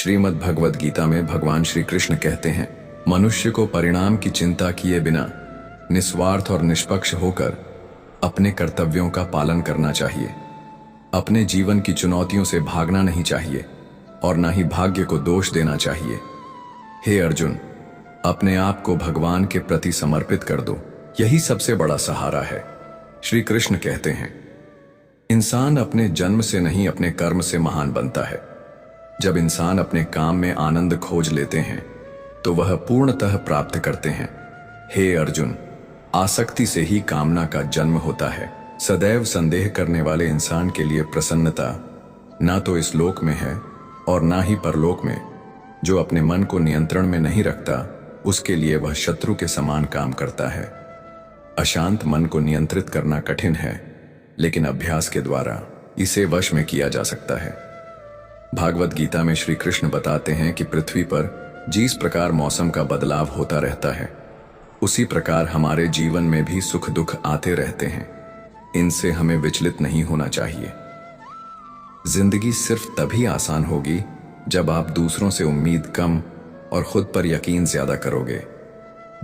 श्रीमद् भगवद गीता में भगवान श्री कृष्ण कहते हैं, मनुष्य को परिणाम की चिंता किए बिना निस्वार्थ और निष्पक्ष होकर अपने कर्तव्यों का पालन करना चाहिए। अपने जीवन की चुनौतियों से भागना नहीं चाहिए और न ही भाग्य को दोष देना चाहिए। हे अर्जुन, अपने आप को भगवान के प्रति समर्पित कर दो, यही सबसे बड़ा सहारा है। श्री कृष्ण कहते हैं, इंसान अपने जन्म से नहीं अपने कर्म से महान बनता है। जब इंसान अपने काम में आनंद खोज लेते हैं तो वह पूर्णतः प्राप्त करते हैं। हे अर्जुन, आसक्ति से ही कामना का जन्म होता है। सदैव संदेह करने वाले इंसान के लिए प्रसन्नता ना तो इस लोक में है और ना ही परलोक में। जो अपने मन को नियंत्रण में नहीं रखता, उसके लिए वह शत्रु के समान काम करता है। अशांत मन को नियंत्रित करना कठिन है, लेकिन अभ्यास के द्वारा इसे वश में किया जा सकता है। भागवत गीता में श्री कृष्ण बताते हैं कि पृथ्वी पर जिस प्रकार मौसम का बदलाव होता रहता है, उसी प्रकार हमारे जीवन में भी सुख दुख आते रहते हैं। इनसे हमें विचलित नहीं होना चाहिए। जिंदगी सिर्फ तभी आसान होगी जब आप दूसरों से उम्मीद कम और खुद पर यकीन ज्यादा करोगे।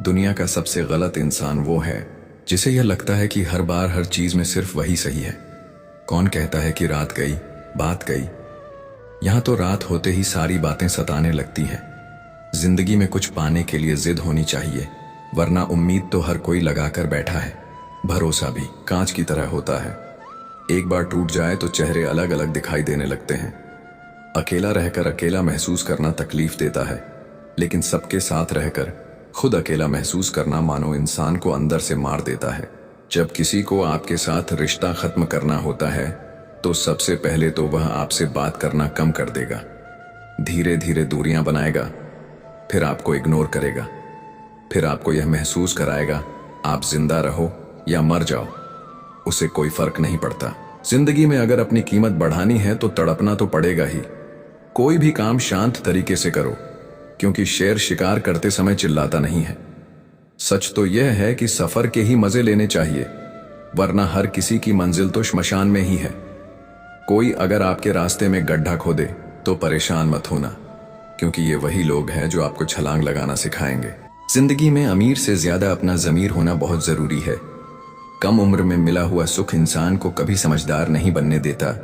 दुनिया का सबसे गलत इंसान वो है जिसे यह लगता है कि हर बार हर चीज में सिर्फ वही सही है। कौन कहता है कि रात गई बात गई? यहां तो रात होते ही सारी बातें सताने लगती हैं। जिंदगी में कुछ पाने के लिए जिद होनी चाहिए, वरना उम्मीद तो हर कोई लगाकर बैठा है। भरोसा भी कांच की तरह होता है, एक बार टूट जाए तो चेहरे अलग अलग दिखाई देने लगते हैं। अकेला रहकर अकेला महसूस करना तकलीफ देता है, लेकिन सबके साथ रहकर खुद अकेला महसूस करना मानो इंसान को अंदर से मार देता है। जब किसी को आपके साथ रिश्ता खत्म करना होता है तो सबसे पहले तो वह आपसे बात करना कम कर देगा, धीरे धीरे दूरियां बनाएगा, फिर आपको इग्नोर करेगा, फिर आपको यह महसूस कराएगा आप जिंदा रहो या मर जाओ, उसे कोई फर्क नहीं पड़ता। जिंदगी में अगर अपनी कीमत बढ़ानी है तो तड़पना तो पड़ेगा ही। कोई भी काम शांत तरीके से करो, क्योंकि शेर शिकार करते समय चिल्लाता नहीं है। सच तो यह है कि सफर के ही मजे लेने चाहिए, वरना हर किसी की मंजिल तो श्मशान में ही है। कोई अगर आपके रास्ते में गड्ढा खोदे तो परेशान मत होना, क्योंकि ये वही लोग हैं जो आपको छलांग लगाना सिखाएंगे। जिंदगी में अमीर से ज्यादा अपना ज़मीर होना बहुत जरूरी है। कम उम्र में मिला हुआ सुख इंसान को कभी समझदार नहीं बनने देता।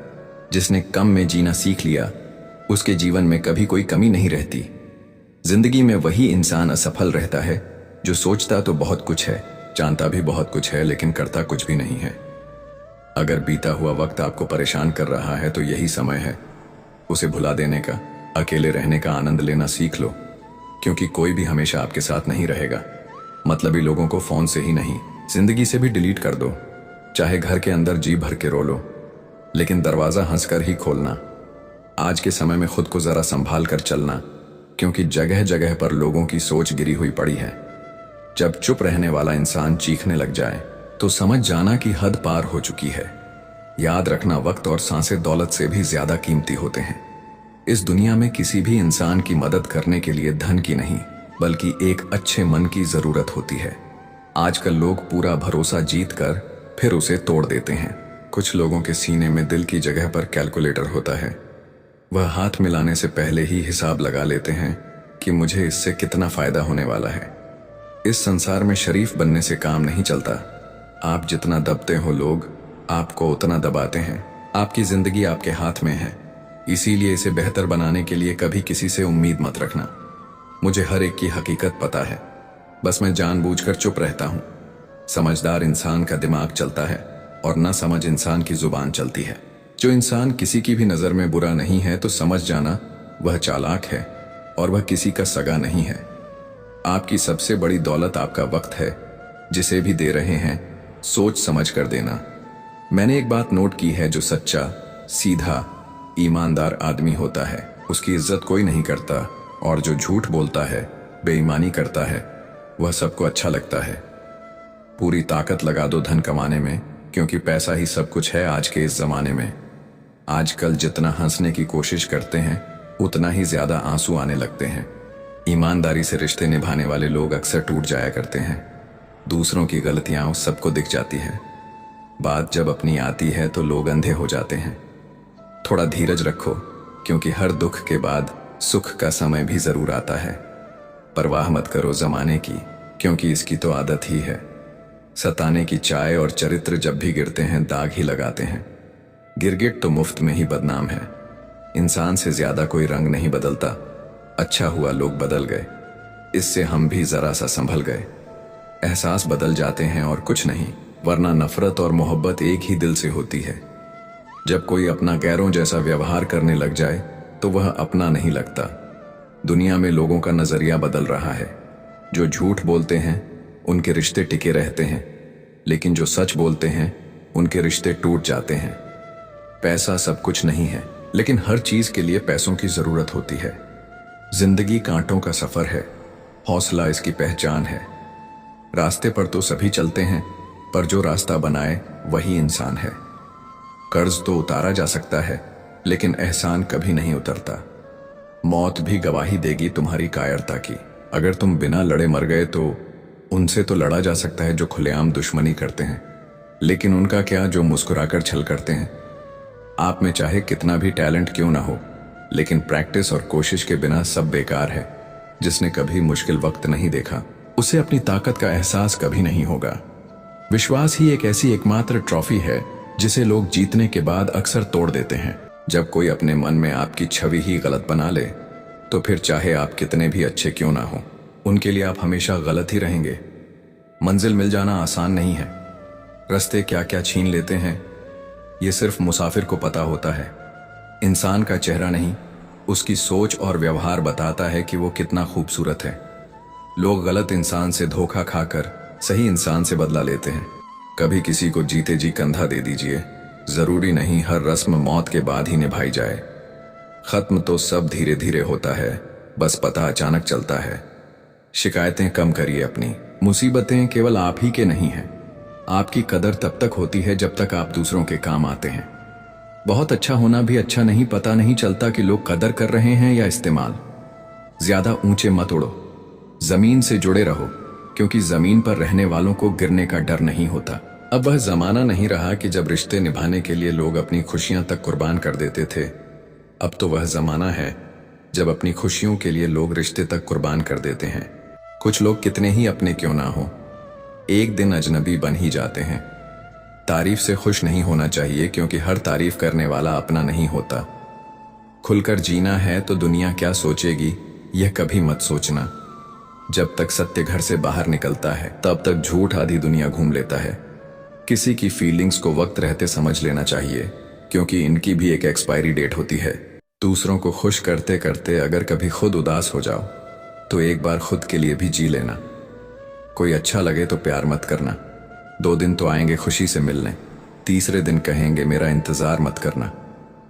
जिसने कम में जीना सीख लिया, उसके जीवन में कभी कोई कमी नहीं रहती। जिंदगी में वही इंसान असफल रहता है जो सोचता तो बहुत कुछ है, जानता भी बहुत कुछ है, लेकिन करता कुछ भी नहीं है। अगर बीता हुआ वक्त आपको परेशान कर रहा है तो यही समय है उसे भुला देने का। अकेले रहने का आनंद लेना सीख लो, क्योंकि कोई भी हमेशा आपके साथ नहीं रहेगा। मतलबी लोगों को फोन से ही नहीं, जिंदगी से भी डिलीट कर दो। चाहे घर के अंदर जी भर के रो लो, लेकिन दरवाजा हंसकर ही खोलना। आज के समय में खुद को जरा संभाल कर चलना, क्योंकि जगह जगह पर लोगों की सोच गिरी हुई पड़ी है। जब चुप रहने वाला इंसान चीखने लग जाए तो समझ जाना कि हद पार हो चुकी है। याद रखना, वक्त और सांसें दौलत से भी ज्यादा कीमती होते हैं। इस दुनिया में किसी भी इंसान की मदद करने के लिए धन की नहीं, बल्कि एक अच्छे मन की जरूरत होती है। आजकल लोग पूरा भरोसा जीत कर फिर उसे तोड़ देते हैं। कुछ लोगों के सीने में दिल की जगह पर कैलकुलेटर होता है। वह हाथ मिलाने से पहले ही हिसाब लगा लेते हैं कि मुझे इससे कितना फायदा होने वाला है। इस संसार में शरीफ बनने से काम नहीं चलता। आप जितना दबते हो, लोग आपको उतना दबाते हैं। आपकी जिंदगी आपके हाथ में है, इसीलिए इसे बेहतर बनाने के लिए कभी किसी से उम्मीद मत रखना। मुझे हर एक की हकीकत पता है, बस मैं जानबूझकर चुप रहता हूं। समझदार इंसान का दिमाग चलता है और ना समझ इंसान की जुबान चलती है। जो इंसान किसी की भी नजर में बुरा नहीं है तो समझ जाना वह चालाक है और वह किसी का सगा नहीं है। आपकी सबसे बड़ी दौलत आपका वक्त है। जिसे भी दे रहे हैं सोच समझ कर देना। मैंने एक बात नोट की है, जो सच्चा, सीधा, ईमानदार आदमी होता है उसकी इज्जत कोई नहीं करता, और जो झूठ बोलता है, बेईमानी करता है, वह सबको अच्छा लगता है। पूरी ताकत लगा दो धन कमाने में, क्योंकि पैसा ही सब कुछ है आज के इस जमाने में। आजकल जितना हंसने की कोशिश करते हैं उतना ही ज्यादा आंसू आने लगते हैं। ईमानदारी से रिश्ते निभाने वाले लोग अक्सर टूट जाया करते हैं। दूसरों की गलतियां सबको दिख जाती हैं। बात जब अपनी आती है तो लोग अंधे हो जाते हैं। थोड़ा धीरज रखो, क्योंकि हर दुख के बाद सुख का समय भी जरूर आता है। परवाह मत करो जमाने की, क्योंकि इसकी तो आदत ही है। सताने की चाय और चरित्र जब भी गिरते हैं दाग ही लगाते हैं। गिरगिट तो मुफ्त में ही बदनाम है। इंसान से ज्यादा कोई रंग नहीं बदलता। अच्छा हुआ लोग बदल गए, इससे हम भी जरा सा संभल गए। एहसास बदल जाते हैं और कुछ नहीं, वरना नफरत और मोहब्बत एक ही दिल से होती है। जब कोई अपना गैरों जैसा व्यवहार करने लग जाए तो वह अपना नहीं लगता। दुनिया में लोगों का नजरिया बदल रहा है। जो झूठ बोलते हैं उनके रिश्ते टिके रहते हैं, लेकिन जो सच बोलते हैं उनके रिश्ते टूट जाते हैं। पैसा सब कुछ नहीं है, लेकिन हर चीज के लिए पैसों की जरूरत होती है। जिंदगी कांटों का सफर है, हौसला इसकी पहचान है। रास्ते पर तो सभी चलते हैं, पर जो रास्ता बनाए वही इंसान है। कर्ज तो उतारा जा सकता है, लेकिन एहसान कभी नहीं उतरता। मौत भी गवाही देगी तुम्हारी कायरता की। अगर तुम बिना लड़े मर गए तो उनसे तो लड़ा जा सकता है जो खुलेआम दुश्मनी करते हैं, लेकिन उनका क्या जो मुस्कुराकर छल करते हैं। आप में चाहे कितना भी टैलेंट क्यों ना हो, लेकिन प्रैक्टिस और कोशिश के बिना सब बेकार है। जिसने कभी मुश्किल वक्त नहीं देखा उसे अपनी ताकत का एहसास कभी नहीं होगा। विश्वास ही एक ऐसी एकमात्र ट्रॉफी है जिसे लोग जीतने के बाद अक्सर तोड़ देते हैं। जब कोई अपने मन में आपकी छवि ही गलत बना ले, तो फिर चाहे आप कितने भी अच्छे क्यों ना हो, उनके लिए आप हमेशा गलत ही रहेंगे। मंजिल मिल जाना आसान नहीं है। रास्ते क्या क्या छीन लेते हैं ये सिर्फ मुसाफिर को पता होता है। इंसान का चेहरा नहीं, उसकी सोच और व्यवहार बताता है कि वो कितना खूबसूरत है। लोग गलत इंसान से धोखा खाकर सही इंसान से बदला लेते हैं। कभी किसी को जीते जी कंधा दे दीजिए। जरूरी नहीं हर रस्म मौत के बाद ही निभाई जाए। खत्म तो सब धीरे धीरे होता है, बस पता अचानक चलता है। शिकायतें कम करिए अपनी। मुसीबतें केवल आप ही के नहीं हैं। आपकी कदर तब तक होती है जब तक आप दूसरों के काम आते हैं। बहुत अच्छा होना भी अच्छा नहीं, पता नहीं चलता कि लोग कदर कर रहे हैं या इस्तेमाल। ज्यादा ऊंचे मत उड़ो, जमीन से जुड़े रहो, क्योंकि जमीन पर रहने वालों को गिरने का डर नहीं होता। अब वह जमाना नहीं रहा कि जब रिश्ते निभाने के लिए लोग अपनी खुशियां तक कुर्बान कर देते थे। अब तो वह जमाना है जब अपनी खुशियों के लिए लोग रिश्ते तक कुर्बान कर देते हैं। कुछ लोग कितने ही अपने क्यों ना हो, एक दिन अजनबी बन ही जाते हैं। तारीफ से खुश नहीं होना चाहिए, क्योंकि हर तारीफ करने वाला अपना नहीं होता। खुलकर जीना है तो दुनिया क्या सोचेगी यह कभी मत सोचना। जब तक सत्य घर से बाहर निकलता है तब तक झूठ आधी दुनिया घूम लेता है। किसी की फीलिंग्स को वक्त रहते समझ लेना चाहिए, क्योंकि इनकी भी एक एक्सपायरी डेट होती है। दूसरों को खुश करते करते अगर कभी खुद उदास हो जाओ तो एक बार खुद के लिए भी जी लेना। कोई अच्छा लगे तो प्यार मत करना। 2 दिन तो आएंगे खुशी से मिलने, तीसरे दिन कहेंगे मेरा इंतजार मत करना।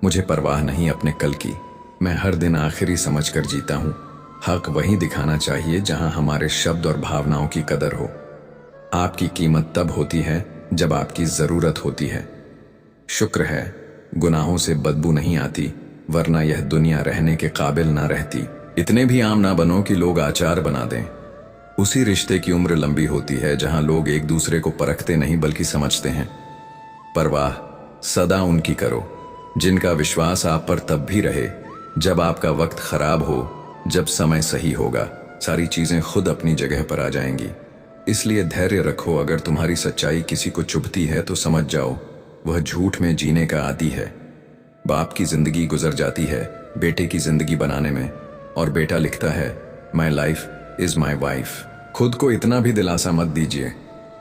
मुझे परवाह नहीं अपने कल की, मैं हर दिन आखिरी समझकर जीता हूँ। हक वहीं दिखाना चाहिए जहां हमारे शब्द और भावनाओं की कदर हो। आपकी कीमत तब होती है जब आपकी जरूरत होती है। शुक्र है गुनाहों से बदबू नहीं आती, वरना यह दुनिया रहने के काबिल ना रहती। इतने भी आम ना बनो कि लोग आचार बना दें। उसी रिश्ते की उम्र लंबी होती है जहां लोग एक दूसरे को परखते नहीं बल्कि समझते हैं। परवाह सदा उनकी करो जिनका विश्वास आप पर तब भी रहे जब आपका वक्त खराब हो। जब समय सही होगा सारी चीजें खुद अपनी जगह पर आ जाएंगी। इसलिए धैर्य रखो। अगर तुम्हारी सच्चाई किसी को चुभती है तो समझ जाओ वह झूठ में जीने का आदी है। बाप की जिंदगी गुजर जाती है बेटे की जिंदगी बनाने में, और बेटा लिखता है my life is my wife. खुद को इतना भी दिलासा मत दीजिए,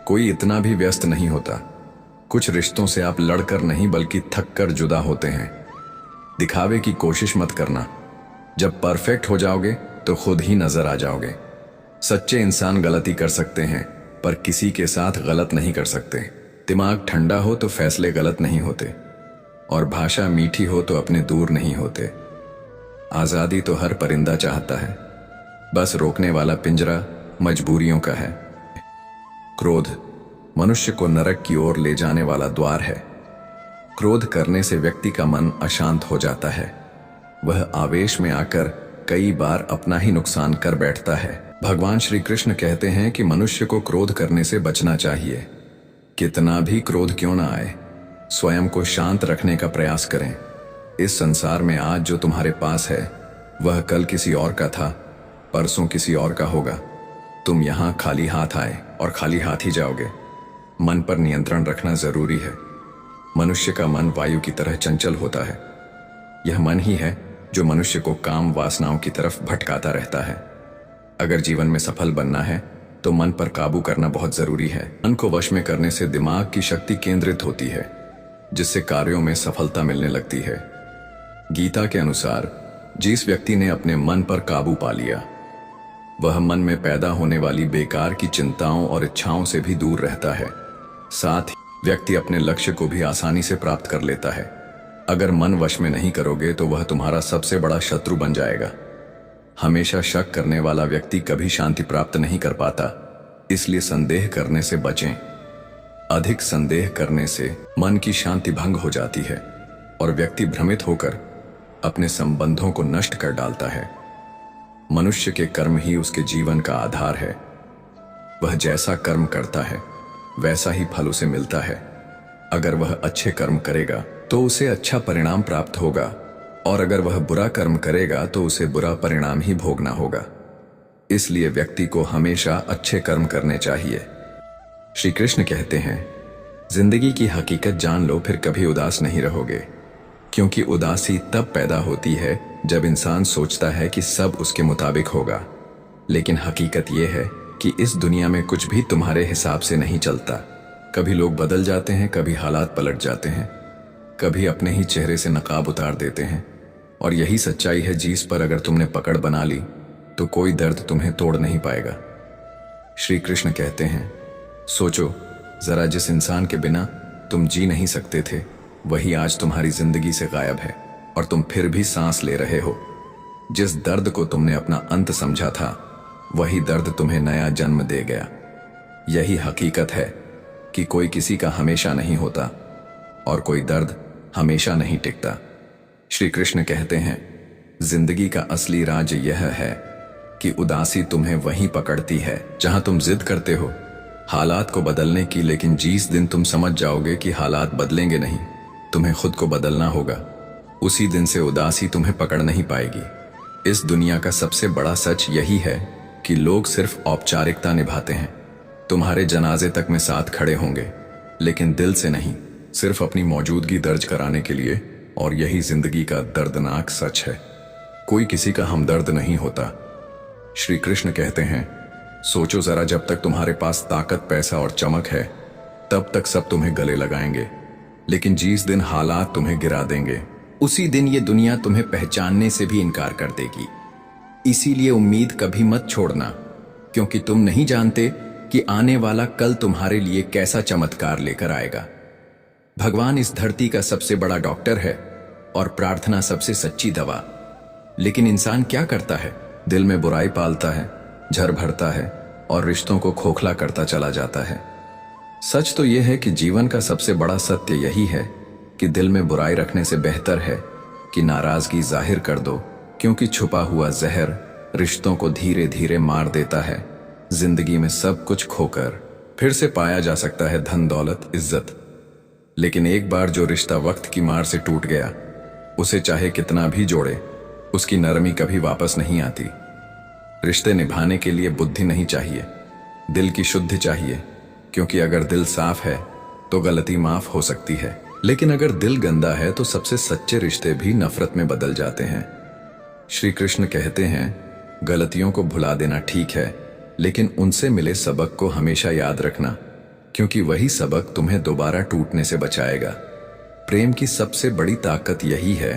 कोई इतना भी व्यस्त नहीं होता। कुछ रिश्तों से आप लड़कर नहीं बल्कि थक कर जुदा होते हैं। दिखावे की कोशिश मत करना। जब परफेक्ट हो जाओगे तो खुद ही नजर आ जाओगे। सच्चे इंसान गलती कर सकते हैं पर किसी के साथ गलत नहीं कर सकते। दिमाग ठंडा हो तो फैसले गलत नहीं होते, और भाषा मीठी हो तो अपने दूर नहीं होते। आजादी तो हर परिंदा चाहता है, बस रोकने वाला पिंजरा मजबूरियों का है। क्रोध मनुष्य को नरक की ओर ले जाने वाला द्वार है। क्रोध करने से व्यक्ति का मन अशांत हो जाता है। वह आवेश में आकर कई बार अपना ही नुकसान कर बैठता है। भगवान श्री कृष्ण कहते हैं कि मनुष्य को क्रोध करने से बचना चाहिए। कितना भी क्रोध क्यों ना आए, स्वयं को शांत रखने का प्रयास करें। इस संसार में आज जो तुम्हारे पास है वह कल किसी और का था, परसों किसी और का होगा। तुम यहां खाली हाथ आए और खाली हाथ ही जाओगे। मन पर नियंत्रण रखना जरूरी है। मनुष्य का मन वायु की तरह चंचल होता है। यह मन ही है जो मनुष्य को काम वासनाओं की तरफ भटकाता रहता है। अगर जीवन में सफल बनना है तो मन पर काबू करना बहुत जरूरी है। मन को वश में करने से दिमाग की शक्ति केंद्रित होती है, जिससे कार्यों में सफलता मिलने लगती है। गीता के अनुसार जिस व्यक्ति ने अपने मन पर काबू पा लिया, वह मन में पैदा होने वाली बेकार की चिंताओं और इच्छाओं से भी दूर रहता है। साथ ही व्यक्ति अपने लक्ष्य को भी आसानी से प्राप्त कर लेता है। अगर मन वश में नहीं करोगे तो वह तुम्हारा सबसे बड़ा शत्रु बन जाएगा। हमेशा शक करने वाला व्यक्ति कभी शांति प्राप्त नहीं कर पाता, इसलिए संदेह करने से बचें। अधिक संदेह करने से मन की शांति भंग हो जाती है और व्यक्ति भ्रमित होकर अपने संबंधों को नष्ट कर डालता है। मनुष्य के कर्म ही उसके जीवन का आधार है। वह जैसा कर्म करता है वैसा ही फल उसे मिलता है। अगर वह अच्छे कर्म करेगा तो उसे अच्छा परिणाम प्राप्त होगा, और अगर वह बुरा कर्म करेगा तो उसे बुरा परिणाम ही भोगना होगा। इसलिए व्यक्ति को हमेशा अच्छे कर्म करने चाहिए। श्री कृष्ण कहते हैं, जिंदगी की हकीकत जान लो, फिर कभी उदास नहीं रहोगे। क्योंकि उदासी तब पैदा होती है जब इंसान सोचता है कि सब उसके मुताबिक होगा। लेकिन हकीकत यह है कि इस दुनिया में कुछ भी तुम्हारे हिसाब से नहीं चलता। कभी लोग बदल जाते हैं, कभी हालात पलट जाते हैं, कभी अपने ही चेहरे से नकाब उतार देते हैं। और यही सच्चाई है जिस पर अगर तुमने पकड़ बना ली तो कोई दर्द तुम्हें तोड़ नहीं पाएगा। श्री कृष्ण कहते हैं, सोचो जरा, जिस इंसान के बिना तुम जी नहीं सकते थे वही आज तुम्हारी जिंदगी से गायब है और तुम फिर भी सांस ले रहे हो। जिस दर्द को तुमने अपना अंत समझा था वही दर्द तुम्हें नया जन्म दे गया। यही हकीकत है कि कोई किसी का हमेशा नहीं होता और कोई दर्द हमेशा नहीं टिकता। श्री कृष्ण कहते हैं, जिंदगी का असली राज यह है कि उदासी तुम्हें वहीं पकड़ती है जहां तुम जिद करते हो हालात को बदलने की, लेकिन जिस दिन तुम समझ जाओगे कि हालात बदलेंगे नहीं, तुम्हें खुद को बदलना होगा, उसी दिन से उदासी तुम्हें पकड़ नहीं पाएगी। इस दुनिया का सबसे बड़ा सच यही है कि लोग सिर्फ औपचारिकता निभाते हैं। तुम्हारे जनाजे तक में साथ खड़े होंगे, लेकिन दिल से नहीं, सिर्फ अपनी मौजूदगी दर्ज कराने के लिए। और यही जिंदगी का दर्दनाक सच है। कोई किसी का हमदर्द नहीं होता। श्री कृष्ण कहते हैं, सोचो जरा, जब तक तुम्हारे पास ताकत, पैसा और चमक है तब तक सब तुम्हें गले लगाएंगे, लेकिन जिस दिन हालात तुम्हें गिरा देंगे उसी दिन ये दुनिया तुम्हें पहचानने से भी इनकार कर देगी। इसीलिए उम्मीद कभी मत छोड़ना, क्योंकि तुम नहीं जानते कि आने वाला कल तुम्हारे लिए कैसा चमत्कार लेकर आएगा। भगवान इस धरती का सबसे बड़ा डॉक्टर है और प्रार्थना सबसे सच्ची दवा। लेकिन इंसान क्या करता है? दिल में बुराई पालता है, झर भरता है और रिश्तों को खोखला करता चला जाता है। सच तो यह है कि जीवन का सबसे बड़ा सत्य यही है कि दिल में बुराई रखने से बेहतर है कि नाराजगी जाहिर कर दो, क्योंकि छुपा हुआ जहर रिश्तों को धीरे धीरे मार देता है। जिंदगी में सब कुछ खोकर फिर से पाया जा सकता है धन, दौलत, इज्जत, लेकिन एक बार जो रिश्ता वक्त की मार से टूट गया, उसे चाहे कितना भी जोड़े, उसकी नरमी कभी वापस नहीं आती। रिश्ते निभाने के लिए बुद्धि नहीं चाहिए, दिल की शुद्धि चाहिए, क्योंकि अगर दिल साफ है तो गलती माफ हो सकती है, लेकिन अगर दिल गंदा है तो सबसे सच्चे रिश्ते भी नफरत में बदल जाते हैं। श्री कृष्ण कहते हैं, गलतियों को भुला देना ठीक है, लेकिन उनसे मिले सबक को हमेशा याद रखना, क्योंकि वही सबक तुम्हें दोबारा टूटने से बचाएगा। प्रेम की सबसे बड़ी ताकत यही है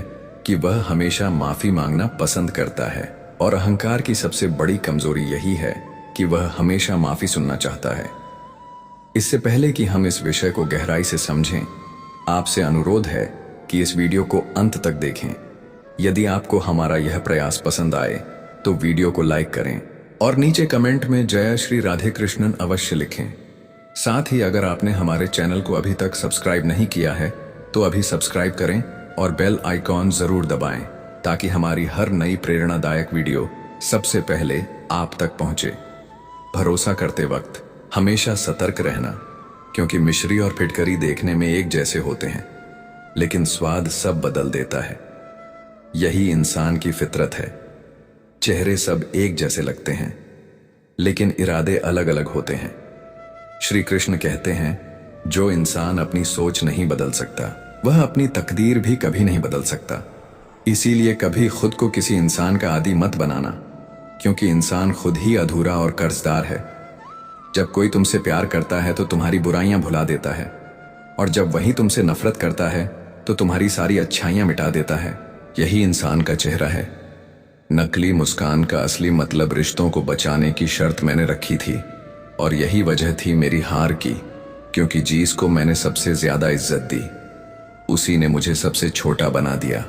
कि वह हमेशा माफी मांगना पसंद करता है, और अहंकार की सबसे बड़ी कमजोरी यही है कि वह हमेशा माफी सुनना चाहता है। इससे पहले कि हम इस विषय को गहराई से समझें, आपसे अनुरोध है कि इस वीडियो को अंत तक देखें। यदि आपको हमारा यह प्रयास पसंद आए तो वीडियो को लाइक करें और नीचे कमेंट में जय श्री राधे कृष्णन अवश्य लिखें। साथ ही अगर आपने हमारे चैनल को अभी तक सब्सक्राइब नहीं किया है तो अभी सब्सक्राइब करें और बेल आइकॉन जरूर दबाएं, ताकि हमारी हर नई प्रेरणादायक वीडियो सबसे पहले आप तक पहुंचे। भरोसा करते वक्त हमेशा सतर्क रहना, क्योंकि मिश्री और फिटकरी देखने में एक जैसे होते हैं, लेकिन स्वाद सब बदल देता है। यही इंसान की फितरत है। चेहरे सब एक जैसे लगते हैं, लेकिन इरादे अलग अलग होते हैं। श्री कृष्ण कहते हैं, जो इंसान अपनी सोच नहीं बदल सकता वह अपनी तकदीर भी कभी नहीं बदल सकता। इसीलिए कभी खुद को किसी इंसान का आदी मत बनाना, क्योंकि इंसान खुद ही अधूरा और कर्जदार है। जब कोई तुमसे प्यार करता है तो तुम्हारी बुराइयां भुला देता है, और जब वही तुमसे नफरत करता है तो तुम्हारी सारी अच्छाइयां मिटा देता है। यही इंसान का चेहरा है। नकली मुस्कान का असली मतलब रिश्तों को बचाने की शर्त मैंने रखी थी, और यही वजह थी मेरी हार की, क्योंकि जिसको मैंने सबसे ज्यादा इज्जत दी उसी ने मुझे सबसे छोटा बना दिया।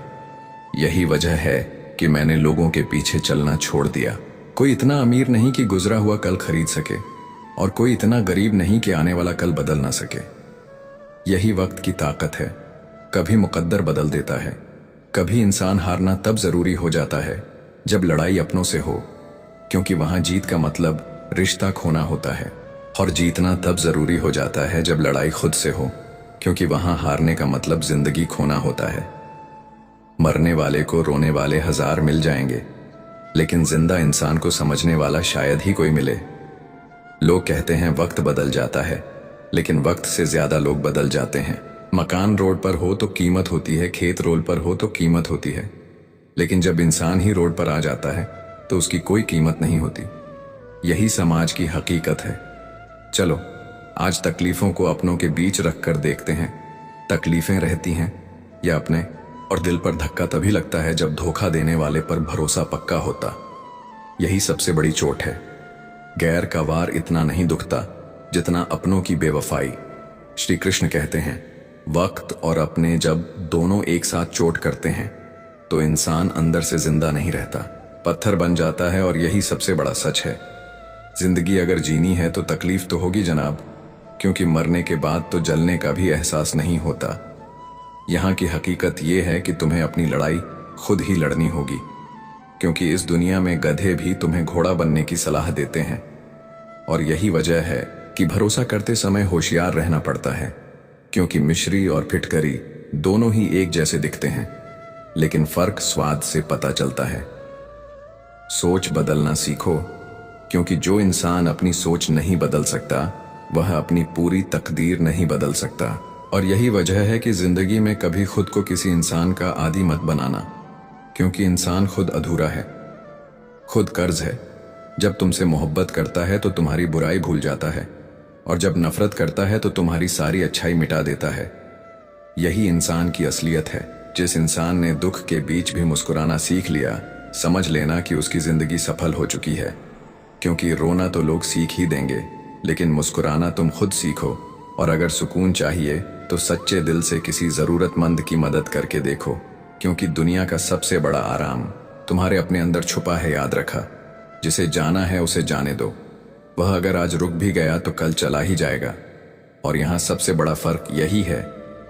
यही वजह है कि मैंने लोगों के पीछे चलना छोड़ दिया। कोई इतना अमीर नहीं कि गुजरा हुआ कल खरीद सके, और कोई इतना गरीब नहीं कि आने वाला कल बदल ना सके। यही वक्त की ताकत है। कभी मुकद्दर बदल देता है। कभी इंसान हारना तब जरूरी हो जाता है जब लड़ाई अपनों से हो, क्योंकि वहां जीत का मतलब रिश्ता खोना होता है, और जीतना तब जरूरी हो जाता है जब लड़ाई खुद से हो, क्योंकि वहां हारने का मतलब जिंदगी खोना होता है। मरने वाले को रोने वाले 1000 मिल जाएंगे, लेकिन जिंदा इंसान को समझने वाला शायद ही कोई मिले। लोग कहते हैं वक्त बदल जाता है, लेकिन वक्त से ज्यादा लोग बदल जाते हैं। मकान रोड पर हो तो कीमत होती है, खेत रोड पर हो तो कीमत होती है, लेकिन जब इंसान ही रोड पर आ जाता है तो उसकी कोई कीमत नहीं होती। यही समाज की हकीकत है। चलो आज तकलीफों को अपनों के बीच रखकर देखते हैं, तकलीफें रहती हैं या अपने। और दिल पर धक्का तभी लगता है जब धोखा देने वाले पर भरोसा पक्का होता। यही सबसे बड़ी चोट है। गैर का वार इतना नहीं दुखता जितना अपनों की बेवफाई। श्री कृष्ण कहते हैं, वक्त और अपने जब दोनों एक साथ चोट करते हैं तो इंसान अंदर से जिंदा नहीं रहता, पत्थर बन जाता है। और यही सबसे बड़ा सच है। जिंदगी अगर जीनी है तो तकलीफ तो होगी जनाब, क्योंकि मरने के बाद तो जलने का भी एहसास नहीं होता। यहाँ की हकीकत यह है कि तुम्हें अपनी लड़ाई खुद ही लड़नी होगी, क्योंकि इस दुनिया में गधे भी तुम्हें घोड़ा बनने की सलाह देते हैं। और यही वजह है कि भरोसा करते समय होशियार रहना पड़ता है, क्योंकि मिश्री और फिटकरी दोनों ही एक जैसे दिखते हैं, लेकिन फर्क स्वाद से पता चलता है। सोच बदलना सीखो, क्योंकि जो इंसान अपनी सोच नहीं बदल सकता वह अपनी पूरी तकदीर नहीं बदल सकता। और यही वजह है कि जिंदगी में कभी खुद को किसी इंसान का आदी मत बनाना, क्योंकि इंसान खुद अधूरा है, खुद कर्ज है। जब तुमसे मोहब्बत करता है तो तुम्हारी बुराई भूल जाता है, और जब नफरत करता है तो तुम्हारी सारी अच्छाई मिटा देता है। यही इंसान की असलियत है। जिस इंसान ने दुख के बीच भी मुस्कुराना सीख लिया, समझ लेना कि उसकी जिंदगी सफल हो चुकी है, क्योंकि रोना तो लोग सीख ही देंगे, लेकिन मुस्कुराना तुम खुद सीखो। और अगर सुकून चाहिए तो सच्चे दिल से किसी जरूरतमंद की मदद करके देखो, क्योंकि दुनिया का सबसे बड़ा आराम तुम्हारे अपने अंदर छुपा है। याद रखा, जिसे जाना है उसे जाने दो। वह अगर आज रुक भी गया तो कल चला ही जाएगा। और यहाँ सबसे बड़ा फर्क यही है,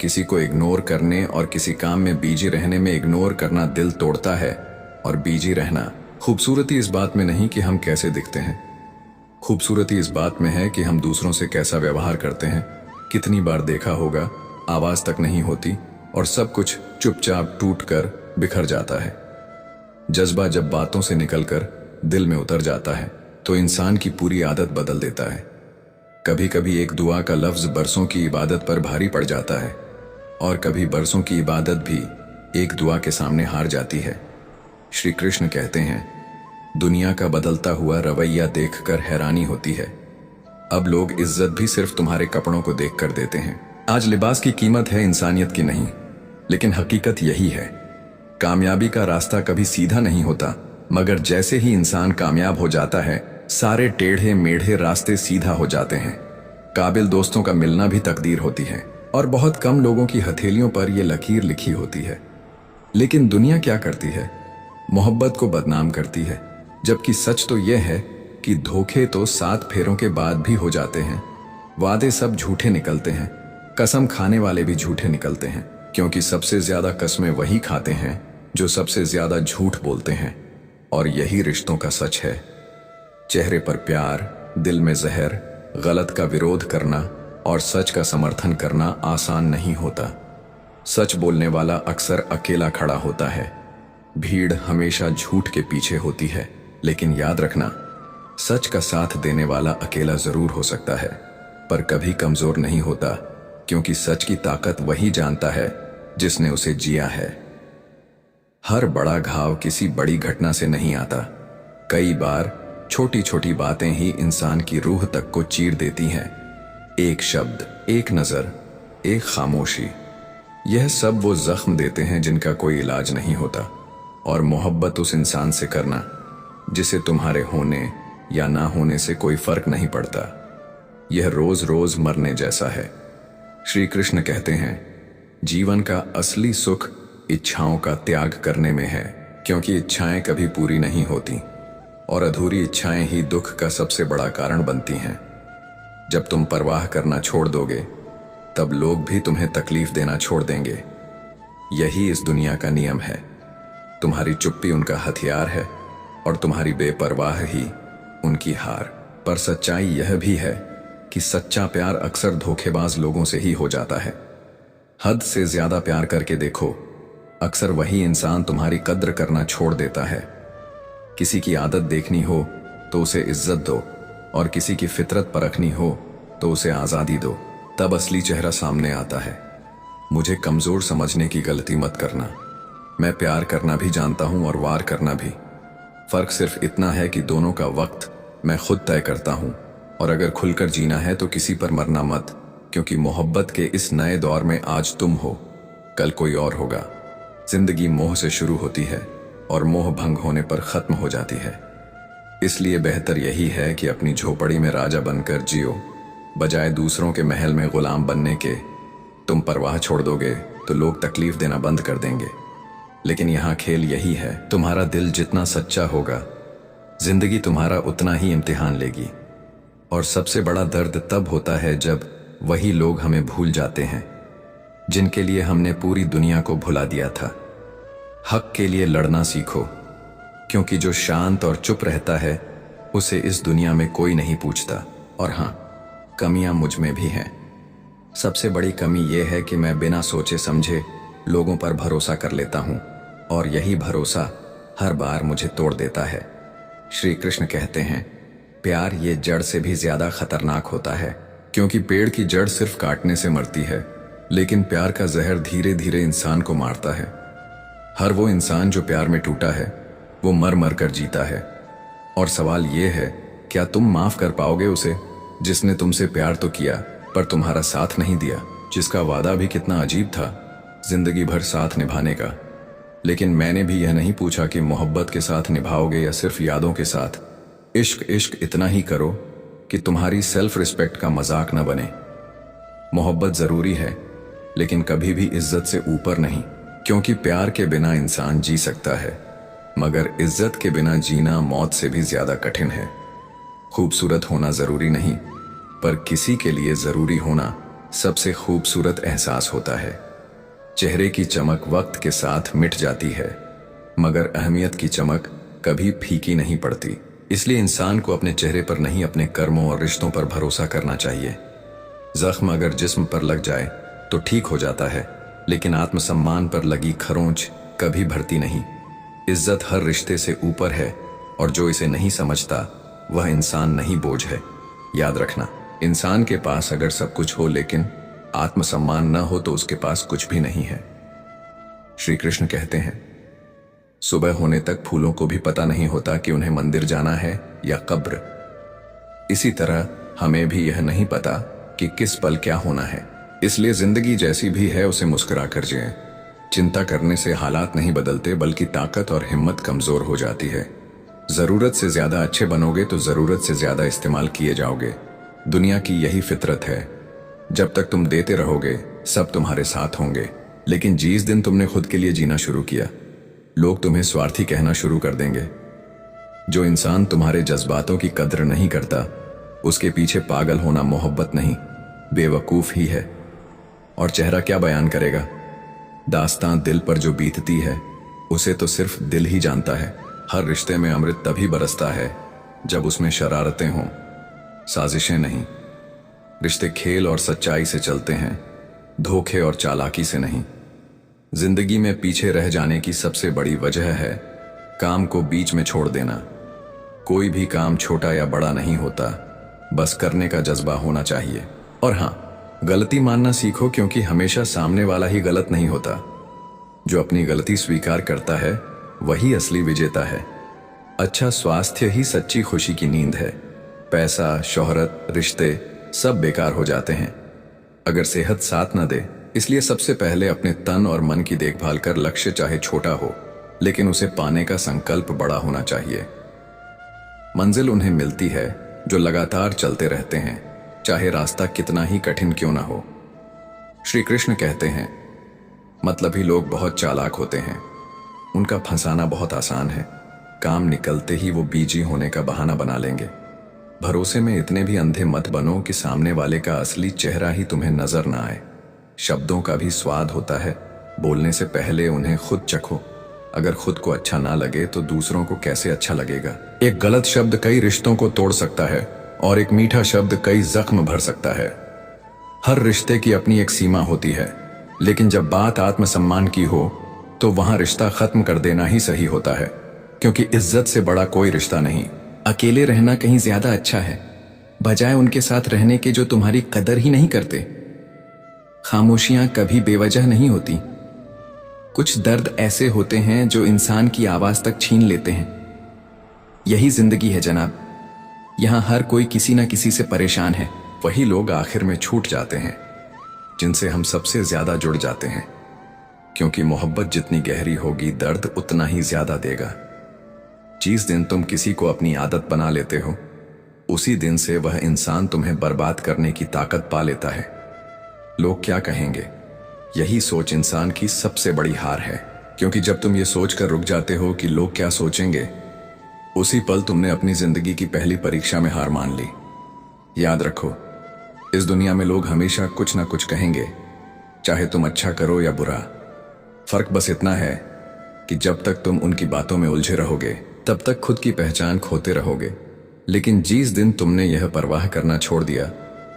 किसी को इग्नोर करने और किसी काम में बिजी रहने में इग्नोर करना दिल तोड़ता है, और बिजी रहना। खूबसूरती इस बात में नहीं कि हम कैसे दिखते हैं, खूबसूरती इस बात में है कि हम दूसरों से कैसा व्यवहार करते हैं। कितनी बार देखा होगा, आवाज तक नहीं होती और सब कुछ चुपचाप टूटकर बिखर जाता है। जज्बा जब बातों से निकलकर दिल में उतर जाता है तो इंसान की पूरी आदत बदल देता है। कभी कभी एक दुआ का लफ्ज बरसों की इबादत पर भारी पड़ जाता है, और कभी बरसों की इबादत भी एक दुआ के सामने हार जाती है। श्री कृष्ण कहते हैं, दुनिया का बदलता हुआ रवैया देखकर हैरानी होती है। अब लोग इज्जत भी सिर्फ तुम्हारे कपड़ों को देखकर देते हैं। आज लिबास की कीमत है, इंसानियत की नहीं। लेकिन हकीकत यही है, कामयाबी का रास्ता कभी सीधा नहीं होता, मगर जैसे ही इंसान कामयाब हो जाता है सारे टेढ़े मेढ़े रास्ते सीधा हो जाते हैं। काबिल दोस्तों का मिलना भी तकदीर होती है, और बहुत कम लोगों की हथेलियों पर यह लकीर लिखी होती है। लेकिन दुनिया क्या करती है, मोहब्बत को बदनाम करती है, जबकि सच तो यह है कि धोखे तो 7 फेरों के बाद भी हो जाते हैं। वादे सब झूठे निकलते हैं, कसम खाने वाले भी झूठे निकलते हैं, क्योंकि सबसे ज्यादा कस्में वही खाते हैं जो सबसे ज्यादा झूठ बोलते हैं। और यही रिश्तों का सच है। चेहरे पर प्यार, दिल में जहर, गलत का विरोध करना और सच का समर्थन करना आसान नहीं होता। सच बोलने वाला अक्सर अकेला खड़ा होता है, भीड़ हमेशा झूठ के पीछे होती है, लेकिन याद रखना, सच का साथ देने वाला अकेला जरूर हो सकता है, पर कभी कमजोर नहीं होता, क्योंकि सच की ताकत वही जानता है जिसने उसे जिया है। हर बड़ा घाव किसी बड़ी घटना से नहीं आता। कई बार छोटी छोटी बातें ही इंसान की रूह तक को चीर देती हैं। एक शब्द, एक नजर, एक खामोशी, यह सब वो जख्म देते हैं जिनका कोई इलाज नहीं होता। और मोहब्बत उस इंसान से करना जिसे तुम्हारे होने या ना होने से कोई फर्क नहीं पड़ता, यह रोज रोज मरने जैसा है। श्री कृष्ण कहते हैं, जीवन का असली सुख इच्छाओं का त्याग करने में है, क्योंकि इच्छाएं कभी पूरी नहीं होती और अधूरी इच्छाएं ही दुख का सबसे बड़ा कारण बनती हैं। जब तुम परवाह करना छोड़ दोगे, तब लोग भी तुम्हें तकलीफ देना छोड़ देंगे। यही इस दुनिया का नियम है। तुम्हारी चुप्पी उनका हथियार है और तुम्हारी बेपरवाह ही उनकी हार। पर सच्चाई यह भी है कि सच्चा प्यार अक्सर धोखेबाज लोगों से ही हो जाता है। हद से ज्यादा प्यार करके देखो, अक्सर वही इंसान तुम्हारी कद्र करना छोड़ देता है। किसी की आदत देखनी हो तो उसे इज्जत दो, और किसी की फितरत परखनी हो तो उसे आजादी दो, तब असली चेहरा सामने आता है। मुझे कमजोर समझने की गलती मत करना। मैं प्यार करना भी जानता हूं और वार करना भी। फर्क सिर्फ इतना है कि दोनों का वक्त मैं खुद तय करता हूं। और अगर खुलकर जीना है तो किसी पर मरना मत, क्योंकि मोहब्बत के इस नए दौर में आज तुम हो, कल कोई और होगा। जिंदगी मोह से शुरू होती है और मोह भंग होने पर खत्म हो जाती है। इसलिए बेहतर यही है कि अपनी झोपड़ी में राजा बनकर जियो, बजाय दूसरों के महल में गुलाम बनने के। तुम परवाह छोड़ दोगे तो लोग तकलीफ देना बंद कर देंगे। लेकिन यहां खेल यही है, तुम्हारा दिल जितना सच्चा होगा, जिंदगी तुम्हारा उतना ही इम्तिहान लेगी। और सबसे बड़ा दर्द तब होता है जब वही लोग हमें भूल जाते हैं जिनके लिए हमने पूरी दुनिया को भुला दिया था। हक के लिए लड़ना सीखो, क्योंकि जो शांत और चुप रहता है उसे इस दुनिया में कोई नहीं पूछता। और हां, कमियां मुझ में भी हैं। सबसे बड़ी कमी यह है कि मैं बिना सोचे समझे लोगों पर भरोसा कर लेता हूं, और यही भरोसा हर बार मुझे तोड़ देता है। श्री कृष्ण कहते हैं, प्यार ये जड़ से भी ज्यादा खतरनाक होता है, क्योंकि पेड़ की जड़ सिर्फ काटने से मरती है, लेकिन प्यार का जहर धीरे धीरे इंसान को मारता है। हर वो इंसान जो प्यार में टूटा है वो मर मर कर जीता है। और सवाल ये है, क्या तुम माफ कर पाओगे उसे जिसने तुमसे प्यार तो किया पर तुम्हारा साथ नहीं दिया, जिसका वादा भी कितना अजीब था, जिंदगी भर साथ निभाने का। लेकिन मैंने भी यह नहीं पूछा कि मोहब्बत के साथ निभाओगे या सिर्फ यादों के साथ। इश्क इश्क इतना ही करो कि तुम्हारी सेल्फ रिस्पेक्ट का मजाक न बने। मोहब्बत जरूरी है, लेकिन कभी भी इज्जत से ऊपर नहीं, क्योंकि प्यार के बिना इंसान जी सकता है, मगर इज्जत के बिना जीना मौत से भी ज्यादा कठिन है। खूबसूरत होना जरूरी नहीं, पर किसी के लिए जरूरी होना सबसे खूबसूरत एहसास होता है। चेहरे की चमक वक्त के साथ मिट जाती है, मगर अहमियत की चमक कभी फीकी नहीं पड़ती। इसलिए इंसान को अपने चेहरे पर नहीं, अपने कर्मों और रिश्तों पर भरोसा करना चाहिए। जख्म अगर जिस्म पर लग जाए तो ठीक हो जाता है, लेकिन आत्मसम्मान पर लगी खरोंच कभी भरती नहीं। इज्जत हर रिश्ते से ऊपर है, और जो इसे नहीं समझता वह इंसान नहीं, बोझ है। याद रखना, इंसान के पास अगर सब कुछ हो लेकिन आत्मसम्मान न हो तो उसके पास कुछ भी नहीं है। श्री कृष्ण कहते हैं, सुबह होने तक फूलों को भी पता नहीं होता कि उन्हें मंदिर जाना है या कब्र। इसी तरह हमें भी यह नहीं पता कि किस पल क्या होना है। इसलिए जिंदगी जैसी भी है उसे मुस्कुरा कर जिएं। चिंता करने से हालात नहीं बदलते, बल्कि ताकत और हिम्मत कमजोर हो जाती है। जरूरत से ज्यादा अच्छे बनोगे तो जरूरत से ज्यादा इस्तेमाल किए जाओगे। दुनिया की यही फितरत है। जब तक तुम देते रहोगे सब तुम्हारे साथ होंगे, लेकिन जिस दिन तुमने खुद के लिए जीना शुरू किया, लोग तुम्हें स्वार्थी कहना शुरू कर देंगे। जो इंसान तुम्हारे जज्बातों की कद्र नहीं करता, उसके पीछे पागल होना मोहब्बत नहीं, बेवकूफ ही है। और चेहरा क्या बयान करेगा? दास्तां दिल पर जो बीतती है उसे तो सिर्फ दिल ही जानता है। हर रिश्ते में अमृत तभी बरसता है जब उसमें शरारतें हों, साजिशें नहीं। रिश्ते खेल और सच्चाई से चलते हैं, धोखे और चालाकी से नहीं। जिंदगी में पीछे रह जाने की सबसे बड़ी वजह है काम को बीच में छोड़ देना। कोई भी काम छोटा या बड़ा नहीं होता, बस करने का जज्बा होना चाहिए। और हाँ, गलती मानना सीखो, क्योंकि हमेशा सामने वाला ही गलत नहीं होता। जो अपनी गलती स्वीकार करता है वही असली विजेता है। अच्छा स्वास्थ्य ही सच्ची खुशी की नींद है। पैसा, शोहरत, रिश्ते सब बेकार हो जाते हैं अगर सेहत साथ न दे। इसलिए सबसे पहले अपने तन और मन की देखभाल कर। लक्ष्य चाहे छोटा हो, लेकिन उसे पाने का संकल्प बड़ा होना चाहिए। मंजिल उन्हें मिलती है जो लगातार चलते रहते हैं, चाहे रास्ता कितना ही कठिन क्यों ना हो। श्री कृष्ण कहते हैं, मतलबी लोग बहुत चालाक होते हैं, उनका फंसाना बहुत आसान है। काम निकलते ही वो बीजी होने का बहाना बना लेंगे। भरोसे में इतने भी अंधे मत बनो कि सामने वाले का असली चेहरा ही तुम्हें नजर ना आए। शब्दों का भी स्वाद होता है, बोलने से पहले उन्हें खुद चखो। अगर खुद को अच्छा ना लगे तो दूसरों को कैसे अच्छा लगेगा। एक गलत शब्द कई रिश्तों को तोड़ सकता है और एक मीठा शब्द कई जख्म भर सकता है। हर रिश्ते की अपनी एक सीमा होती है, लेकिन जब बात आत्मसम्मान की हो तो वहां रिश्ता खत्म कर देना ही सही होता है, क्योंकि इज्जत से बड़ा कोई रिश्ता नहीं। अकेले रहना कहीं ज्यादा अच्छा है, बजाय उनके साथ रहने के जो तुम्हारी कदर ही नहीं करते। खामोशियां कभी बेवजह नहीं होती। कुछ दर्द ऐसे होते हैं जो इंसान की आवाज तक छीन लेते हैं। यही जिंदगी है जनाब, यहां हर कोई किसी ना किसी से परेशान है। वही लोग आखिर में छूट जाते हैं जिनसे हम सबसे ज्यादा जुड़ जाते हैं, क्योंकि मोहब्बत जितनी गहरी होगी दर्द उतना ही ज्यादा देगा। जिस दिन तुम किसी को अपनी आदत बना लेते हो, उसी दिन से वह इंसान तुम्हें बर्बाद करने की ताकत पा लेता है। लोग क्या कहेंगे, यही सोच इंसान की सबसे बड़ी हार है, क्योंकि जब तुम ये सोचकर रुक जाते हो कि लोग क्या सोचेंगे, उसी पल तुमने अपनी जिंदगी की पहली परीक्षा में हार मान ली। याद रखो, इस दुनिया में लोग हमेशा कुछ ना कुछ कहेंगे, चाहे तुम अच्छा करो या बुरा। फर्क बस इतना है कि जब तक तुम उनकी बातों में उलझे रहोगे, तब तक खुद की पहचान खोते रहोगे। लेकिन जिस दिन तुमने यह परवाह करना छोड़ दिया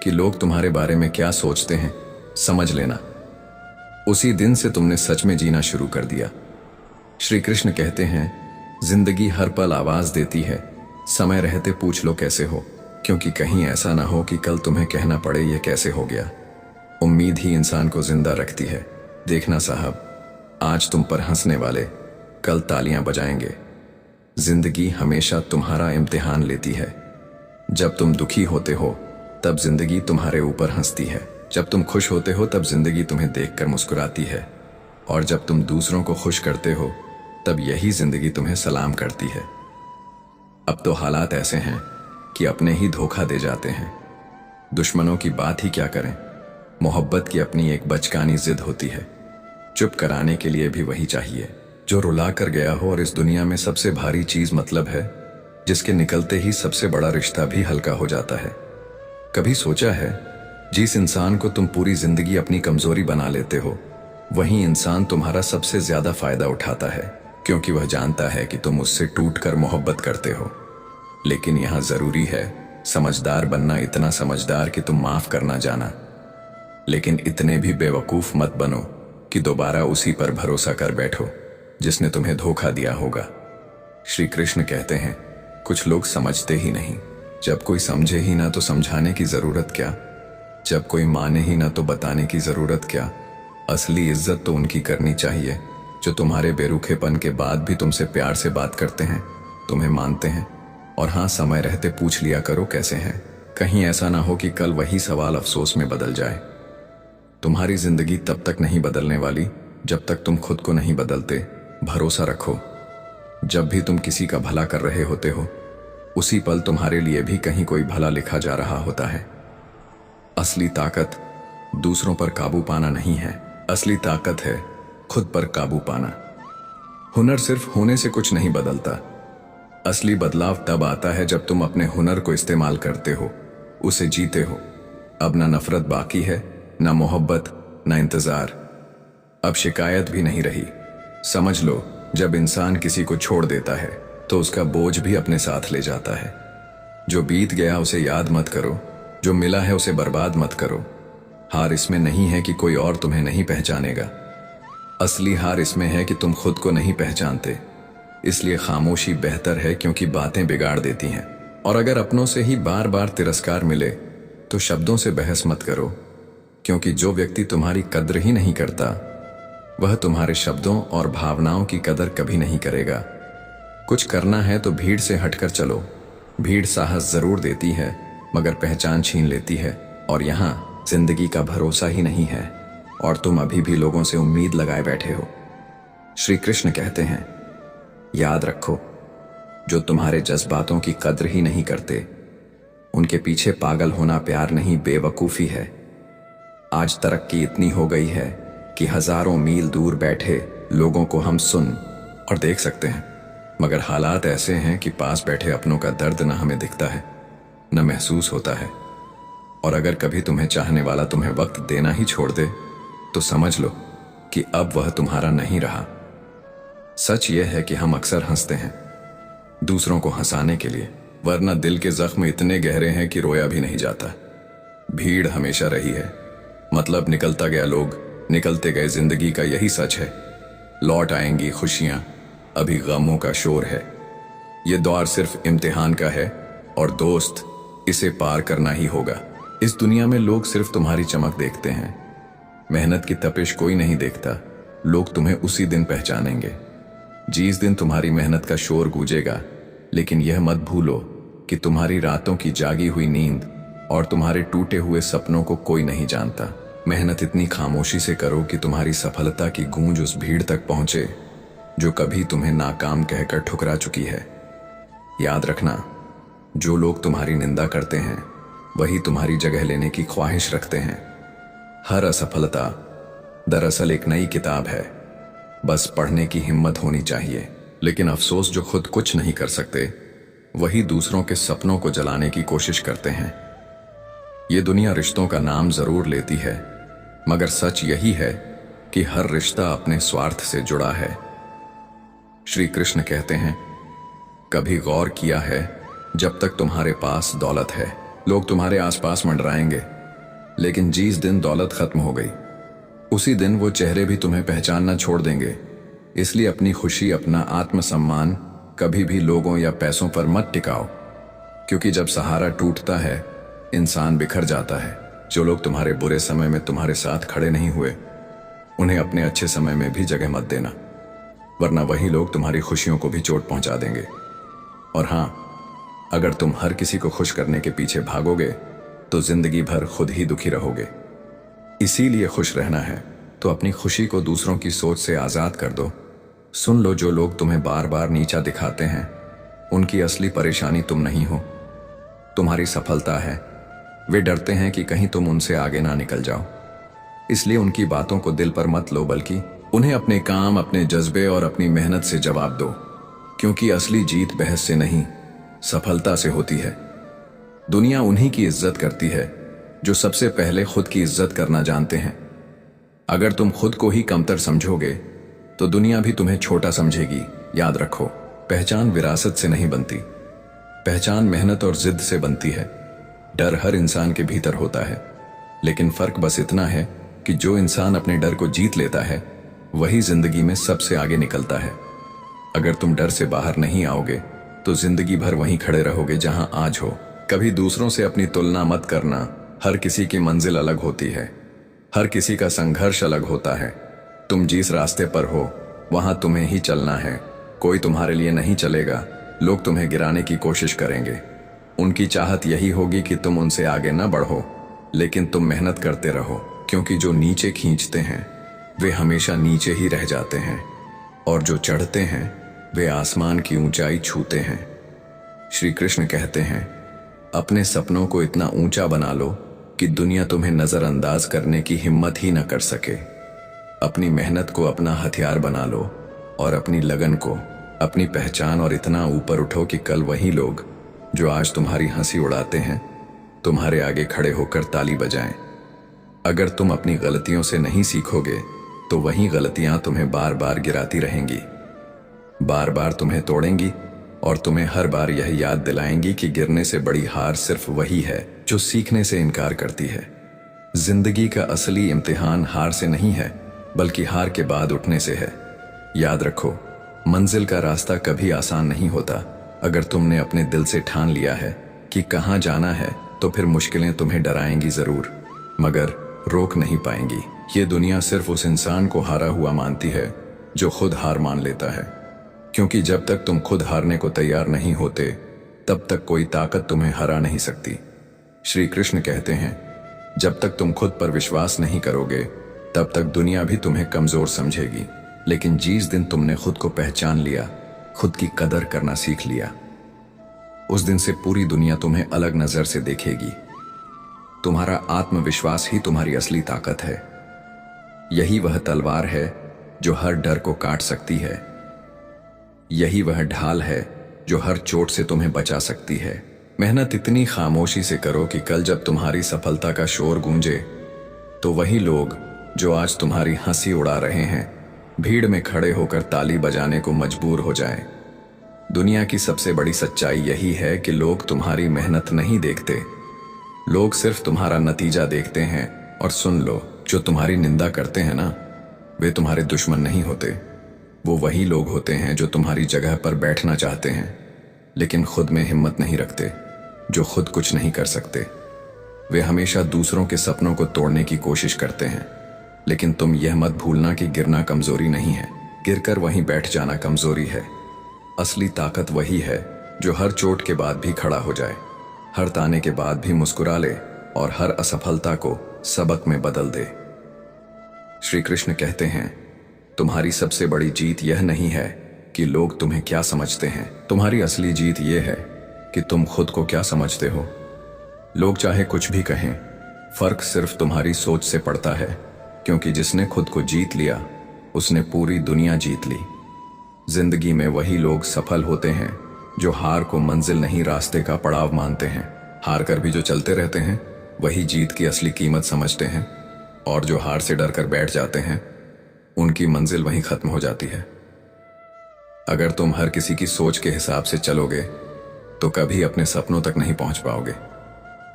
कि लोग तुम्हारे बारे में क्या सोचते हैं, समझ लेना उसी दिन से तुमने सच में जीना शुरू कर दिया। श्री कृष्ण कहते हैं, जिंदगी हर पल आवाज देती है, समय रहते पूछ लो कैसे हो, क्योंकि कहीं ऐसा ना हो कि कल तुम्हें कहना पड़े ये कैसे हो गया। उम्मीद ही इंसान को जिंदा रखती है। देखना साहब, आज तुम पर हंसने वाले कल तालियां बजाएंगे। जिंदगी हमेशा तुम्हारा इम्तिहान लेती है। जब तुम दुखी होते हो तब जिंदगी तुम्हारे ऊपर हंसती है, जब तुम खुश होते हो तब जिंदगी तुम्हें देखकर मुस्कुराती है, और जब तुम दूसरों को खुश करते हो तब यही जिंदगी तुम्हें सलाम करती है। अब तो हालात ऐसे हैं कि अपने ही धोखा दे जाते हैं। दुश्मनों की बात ही क्या करें। मोहब्बत की अपनी एक बचकानी जिद होती है, चुप कराने के लिए भी वही चाहिए जो रुला कर गया हो। और इस दुनिया में सबसे भारी चीज मतलब है, जिसके निकलते ही सबसे बड़ा रिश्ता भी हल्का हो जाता है। कभी सोचा है, जिस इंसान को तुम पूरी जिंदगी अपनी कमजोरी बना लेते हो, वही इंसान तुम्हारा सबसे ज्यादा फायदा उठाता है, क्योंकि वह जानता है कि तुम उससे टूटकर मोहब्बत करते हो। लेकिन यहां जरूरी है समझदार बनना, इतना समझदार कि तुम माफ करना जाना, लेकिन इतने भी बेवकूफ मत बनो कि दोबारा उसी पर भरोसा कर बैठो जिसने तुम्हें धोखा दिया होगा। श्री कृष्ण कहते हैं, कुछ लोग समझते ही नहीं। जब कोई समझे ही ना तो समझाने की जरूरत क्या, जब कोई माने ही ना तो बताने की जरूरत क्या। असली इज्जत तो उनकी करनी चाहिए जो तुम्हारे बेरुखेपन के बाद भी तुमसे प्यार से बात करते हैं, तुम्हें मानते हैं। और हाँ, समय रहते पूछ लिया करो कैसे हैं, कहीं ऐसा ना हो कि कल वही सवाल अफसोस में बदल जाए। तुम्हारी जिंदगी तब तक नहीं बदलने वाली जब तक तुम खुद को नहीं बदलते। भरोसा रखो, जब भी तुम किसी का भला कर रहे होते हो, उसी पल तुम्हारे लिए भी कहीं कोई भला लिखा जा रहा होता है। असली ताकत दूसरों पर काबू पाना नहीं है, असली ताकत है खुद पर काबू पाना। हुनर सिर्फ होने से कुछ नहीं बदलता। असली बदलाव तब आता है जब तुम अपने हुनर को इस्तेमाल करते हो, उसे जीते हो। अब ना नफरत बाकी है, ना मोहब्बत, ना इंतजार। अब शिकायत भी नहीं रही। समझ लो, जब इंसान किसी को छोड़ देता है तो उसका बोझ भी अपने साथ ले जाता है। जो बीत गया उसे याद मत करो, जो मिला है उसे बर्बाद मत करो। हार इसमें नहीं है कि कोई और तुम्हें नहीं पहचानेगा, असली हार इसमें है कि तुम खुद को नहीं पहचानते। इसलिए खामोशी बेहतर है, क्योंकि बातें बिगाड़ देती हैं। और अगर अपनों से ही बार बार तिरस्कार मिले तो शब्दों से बहस मत करो, क्योंकि जो व्यक्ति तुम्हारी कद्र ही नहीं करता वह तुम्हारे शब्दों और भावनाओं की कदर कभी नहीं करेगा। कुछ करना है तो भीड़ से हटकर चलो। भीड़ साहस जरूर देती है मगर पहचान छीन लेती है, और यहाँ जिंदगी का भरोसा ही नहीं है और तुम अभी भी लोगों से उम्मीद लगाए बैठे हो। श्री कृष्ण कहते हैं, याद रखो, जो तुम्हारे जज्बातों की कद्र ही नहीं करते उनके पीछे पागल होना प्यार नहीं, बेवकूफी है। आज तरक्की इतनी हो गई है कि हजारों मील दूर बैठे लोगों को हम सुन और देख सकते हैं, मगर हालात ऐसे हैं कि पास बैठे अपनों का दर्द न हमें दिखता है न महसूस होता है। और अगर कभी तुम्हें चाहने वाला तुम्हें वक्त देना ही छोड़ दे तो समझ लो कि अब वह तुम्हारा नहीं रहा। सच यह है कि हम अक्सर हंसते हैं दूसरों को हंसाने के लिए, वरना दिल के जख्म इतने गहरे हैं कि रोया भी नहीं जाता। भीड़ हमेशा रही है, मतलब निकलता गया लोग, निकलते गए जिंदगी का यही सच है। लौट आएंगी खुशियां, अभी गमों का शोर है। ये दौर सिर्फ इम्तिहान का है और दोस्त, इसे पार करना ही होगा। इस दुनिया में लोग सिर्फ तुम्हारी चमक देखते हैं, मेहनत की तपिश कोई नहीं देखता। लोग तुम्हें उसी दिन पहचानेंगे जिस दिन तुम्हारी मेहनत का शोर गूंजेगा। लेकिन यह मत भूलो कि तुम्हारी रातों की जागी हुई नींद और तुम्हारे टूटे हुए सपनों को कोई नहीं जानता। मेहनत इतनी खामोशी से करो कि तुम्हारी सफलता की गूंज उस भीड़ तक पहुंचे जो कभी तुम्हें नाकाम कहकर ठुकरा चुकी है। याद रखना, जो लोग तुम्हारी निंदा करते हैं वही तुम्हारी जगह लेने की ख्वाहिश रखते हैं। हर असफलता दरअसल एक नई किताब है, बस पढ़ने की हिम्मत होनी चाहिए। लेकिन अफसोस, जो खुद कुछ नहीं कर सकते वही दूसरों के सपनों को जलाने की कोशिश करते हैं। ये दुनिया रिश्तों का नाम जरूर लेती है, मगर सच यही है कि हर रिश्ता अपने स्वार्थ से जुड़ा है। श्री कृष्ण कहते हैं, कभी गौर किया है, जब तक तुम्हारे पास दौलत है लोग तुम्हारे आसपास मंडराएंगे, लेकिन जिस दिन दौलत खत्म हो गई उसी दिन वो चेहरे भी तुम्हें पहचानना छोड़ देंगे। इसलिए अपनी खुशी, अपना आत्मसम्मान कभी भी लोगों या पैसों पर मत टिकाओ, क्योंकि जब सहारा टूटता है इंसान बिखर जाता है। जो लोग तुम्हारे बुरे समय में तुम्हारे साथ खड़े नहीं हुए उन्हें अपने अच्छे समय में भी जगह मत देना, वरना वही लोग तुम्हारी खुशियों को भी चोट पहुंचा देंगे। और हां, अगर तुम हर किसी को खुश करने के पीछे भागोगे तो जिंदगी भर खुद ही दुखी रहोगे। इसीलिए खुश रहना है तो अपनी खुशी को दूसरों की सोच से आजाद कर दो। सुन लो, जो लोग तुम्हें बार बार नीचा दिखाते हैं उनकी असली परेशानी तुम नहीं हो, तुम्हारी सफलता है। वे डरते हैं कि कहीं तुम उनसे आगे ना निकल जाओ, इसलिए उनकी बातों को दिल पर मत लो, बल्कि उन्हें अपने काम, अपने जज्बे और अपनी मेहनत से जवाब दो, क्योंकि असली जीत बहस से नहीं सफलता से होती है। दुनिया उन्हीं की इज्जत करती है जो सबसे पहले खुद की इज्जत करना जानते हैं। अगर तुम खुद को ही कमतर समझोगे तो दुनिया भी तुम्हें छोटा समझेगी। याद रखो, पहचान विरासत से नहीं बनती, पहचान मेहनत और जिद से बनती है। डर हर इंसान के भीतर होता है, लेकिन फर्क बस इतना है कि जो इंसान अपने डर को जीत लेता है वही जिंदगी में सबसे आगे निकलता है। अगर तुम डर से बाहर नहीं आओगे तो जिंदगी भर वहीं खड़े रहोगे जहां आज हो। कभी दूसरों से अपनी तुलना मत करना। हर किसी की मंजिल अलग होती है, हर किसी का संघर्ष अलग होता है। तुम जिस रास्ते पर हो वहां तुम्हें ही चलना है, कोई तुम्हारे लिए नहीं चलेगा। लोग तुम्हें गिराने की कोशिश करेंगे, उनकी चाहत यही होगी कि तुम उनसे आगे न बढ़ो, लेकिन तुम मेहनत करते रहो, क्योंकि जो नीचे खींचते हैं वे हमेशा नीचे ही रह जाते हैं, और जो चढ़ते हैं वे आसमान की ऊंचाई छूते हैं। श्री कृष्ण कहते हैं, अपने सपनों को इतना ऊंचा बना लो कि दुनिया तुम्हें नजरअंदाज करने की हिम्मत ही न कर सके। अपनी मेहनत को अपना हथियार बना लो और अपनी लगन को अपनी पहचान, और इतना ऊपर उठो कि कल वही लोग जो आज तुम्हारी हंसी उड़ाते हैं तुम्हारे आगे खड़े होकर ताली बजाएं। अगर तुम अपनी गलतियों से नहीं सीखोगे तो वही गलतियां तुम्हें बार बार गिराती रहेंगी, बार बार तुम्हें तोड़ेंगी, और तुम्हें हर बार यह याद दिलाएंगी कि गिरने से बड़ी हार सिर्फ वही है जो सीखने से इनकार करती है। जिंदगी का असली इम्तिहान हार से नहीं है, बल्कि हार के बाद उठने से है। याद रखो, मंजिल का रास्ता कभी आसान नहीं होता। अगर तुमने अपने दिल से ठान लिया है कि कहाँ जाना है, तो फिर मुश्किलें तुम्हें डराएंगी जरूर, मगर रोक नहीं पाएंगी। ये दुनिया सिर्फ उस इंसान को हारा हुआ मानती है जो खुद हार मान लेता है, क्योंकि जब तक तुम खुद हारने को तैयार नहीं होते, तब तक कोई ताकत तुम्हें हरा नहीं सकती। श्री कृष्ण कहते हैं, जब तक तुम खुद पर विश्वास नहीं करोगे, तब तक दुनिया भी तुम्हें कमजोर समझेगी। लेकिन जिस दिन तुमने खुद को पहचान लिया, खुद की कदर करना सीख लिया, उस दिन से पूरी दुनिया तुम्हें अलग नजर से देखेगी। तुम्हारा आत्मविश्वास ही तुम्हारी असली ताकत है। यही वह तलवार है जो हर डर को काट सकती है। यही वह ढाल है जो हर चोट से तुम्हें बचा सकती है। मेहनत इतनी खामोशी से करो कि कल जब तुम्हारी सफलता का शोर गूंजे, तो वही लोग जो आज तुम्हारी हंसी उड़ा रहे हैं, भीड़ में खड़े होकर ताली बजाने को मजबूर हो जाएं। दुनिया की सबसे बड़ी सच्चाई यही है कि लोग तुम्हारी मेहनत नहीं देखते, लोग सिर्फ तुम्हारा नतीजा देखते हैं। और सुन लो, जो तुम्हारी निंदा करते हैं ना, वे तुम्हारे दुश्मन नहीं होते। वो वही लोग होते हैं जो तुम्हारी जगह पर बैठना चाहते हैं, लेकिन खुद में हिम्मत नहीं रखते, जो खुद कुछ नहीं कर सकते। वे हमेशा दूसरों के सपनों को तोड़ने की कोशिश करते हैं, लेकिन तुम यह मत भूलना कि गिरना कमजोरी नहीं है, गिरकर वहीं बैठ जाना कमजोरी है। असली ताकत वही है जो हर चोट के बाद भी खड़ा हो जाए, हर ताने के बाद भी मुस्कुरा ले और हर असफलता को सबक में बदल दे। श्री कृष्ण कहते हैं, तुम्हारी सबसे बड़ी जीत यह नहीं है कि लोग तुम्हें क्या समझते हैं, तुम्हारी असली जीत यह है कि तुम खुद को क्या समझते हो। लोग चाहे कुछ भी कहें, फर्क सिर्फ तुम्हारी सोच से पड़ता है, क्योंकि जिसने खुद को जीत लिया, उसने पूरी दुनिया जीत ली। जिंदगी में वही लोग सफल होते हैं जो हार को मंजिल नहीं, रास्ते का पड़ाव मानते हैं। हार कर भी जो चलते रहते हैं, वही जीत की असली कीमत समझते हैं। और जो हार से डर कर बैठ जाते हैं, उनकी मंजिल वहीं खत्म हो जाती है। अगर तुम हर किसी की सोच के हिसाब से चलोगे, तो कभी अपने सपनों तक नहीं पहुंच पाओगे,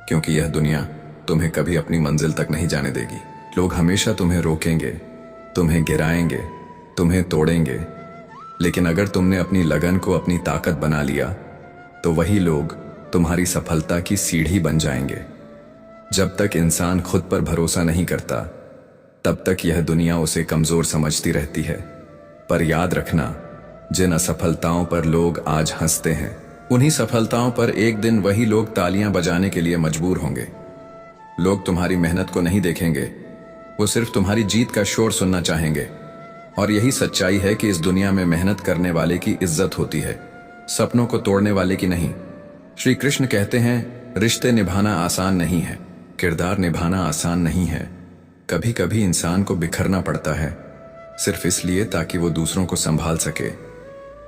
क्योंकि यह दुनिया तुम्हें कभी अपनी मंजिल तक नहीं जाने देगी। लोग हमेशा तुम्हें रोकेंगे, तुम्हें गिराएंगे, तुम्हें तोड़ेंगे, लेकिन अगर तुमने अपनी लगन को अपनी ताकत बना लिया, तो वही लोग तुम्हारी सफलता की सीढ़ी बन जाएंगे। जब तक इंसान खुद पर भरोसा नहीं करता, तब तक यह दुनिया उसे कमजोर समझती रहती है। पर याद रखना, जिन असफलताओं पर लोग आज हंसते हैं, उन्हीं सफलताओं पर एक दिन वही लोग तालियां बजाने के लिए मजबूर होंगे। लोग तुम्हारी मेहनत को नहीं देखेंगे, वो सिर्फ तुम्हारी जीत का शोर सुनना चाहेंगे। और यही सच्चाई है कि इस दुनिया में मेहनत करने वाले की इज्जत होती है, सपनों को तोड़ने वाले की नहीं। श्री कृष्ण कहते हैं, रिश्ते निभाना आसान नहीं है, किरदार निभाना आसान नहीं है। कभी कभी इंसान को बिखरना पड़ता है, सिर्फ इसलिए ताकि वो दूसरों को संभाल सके।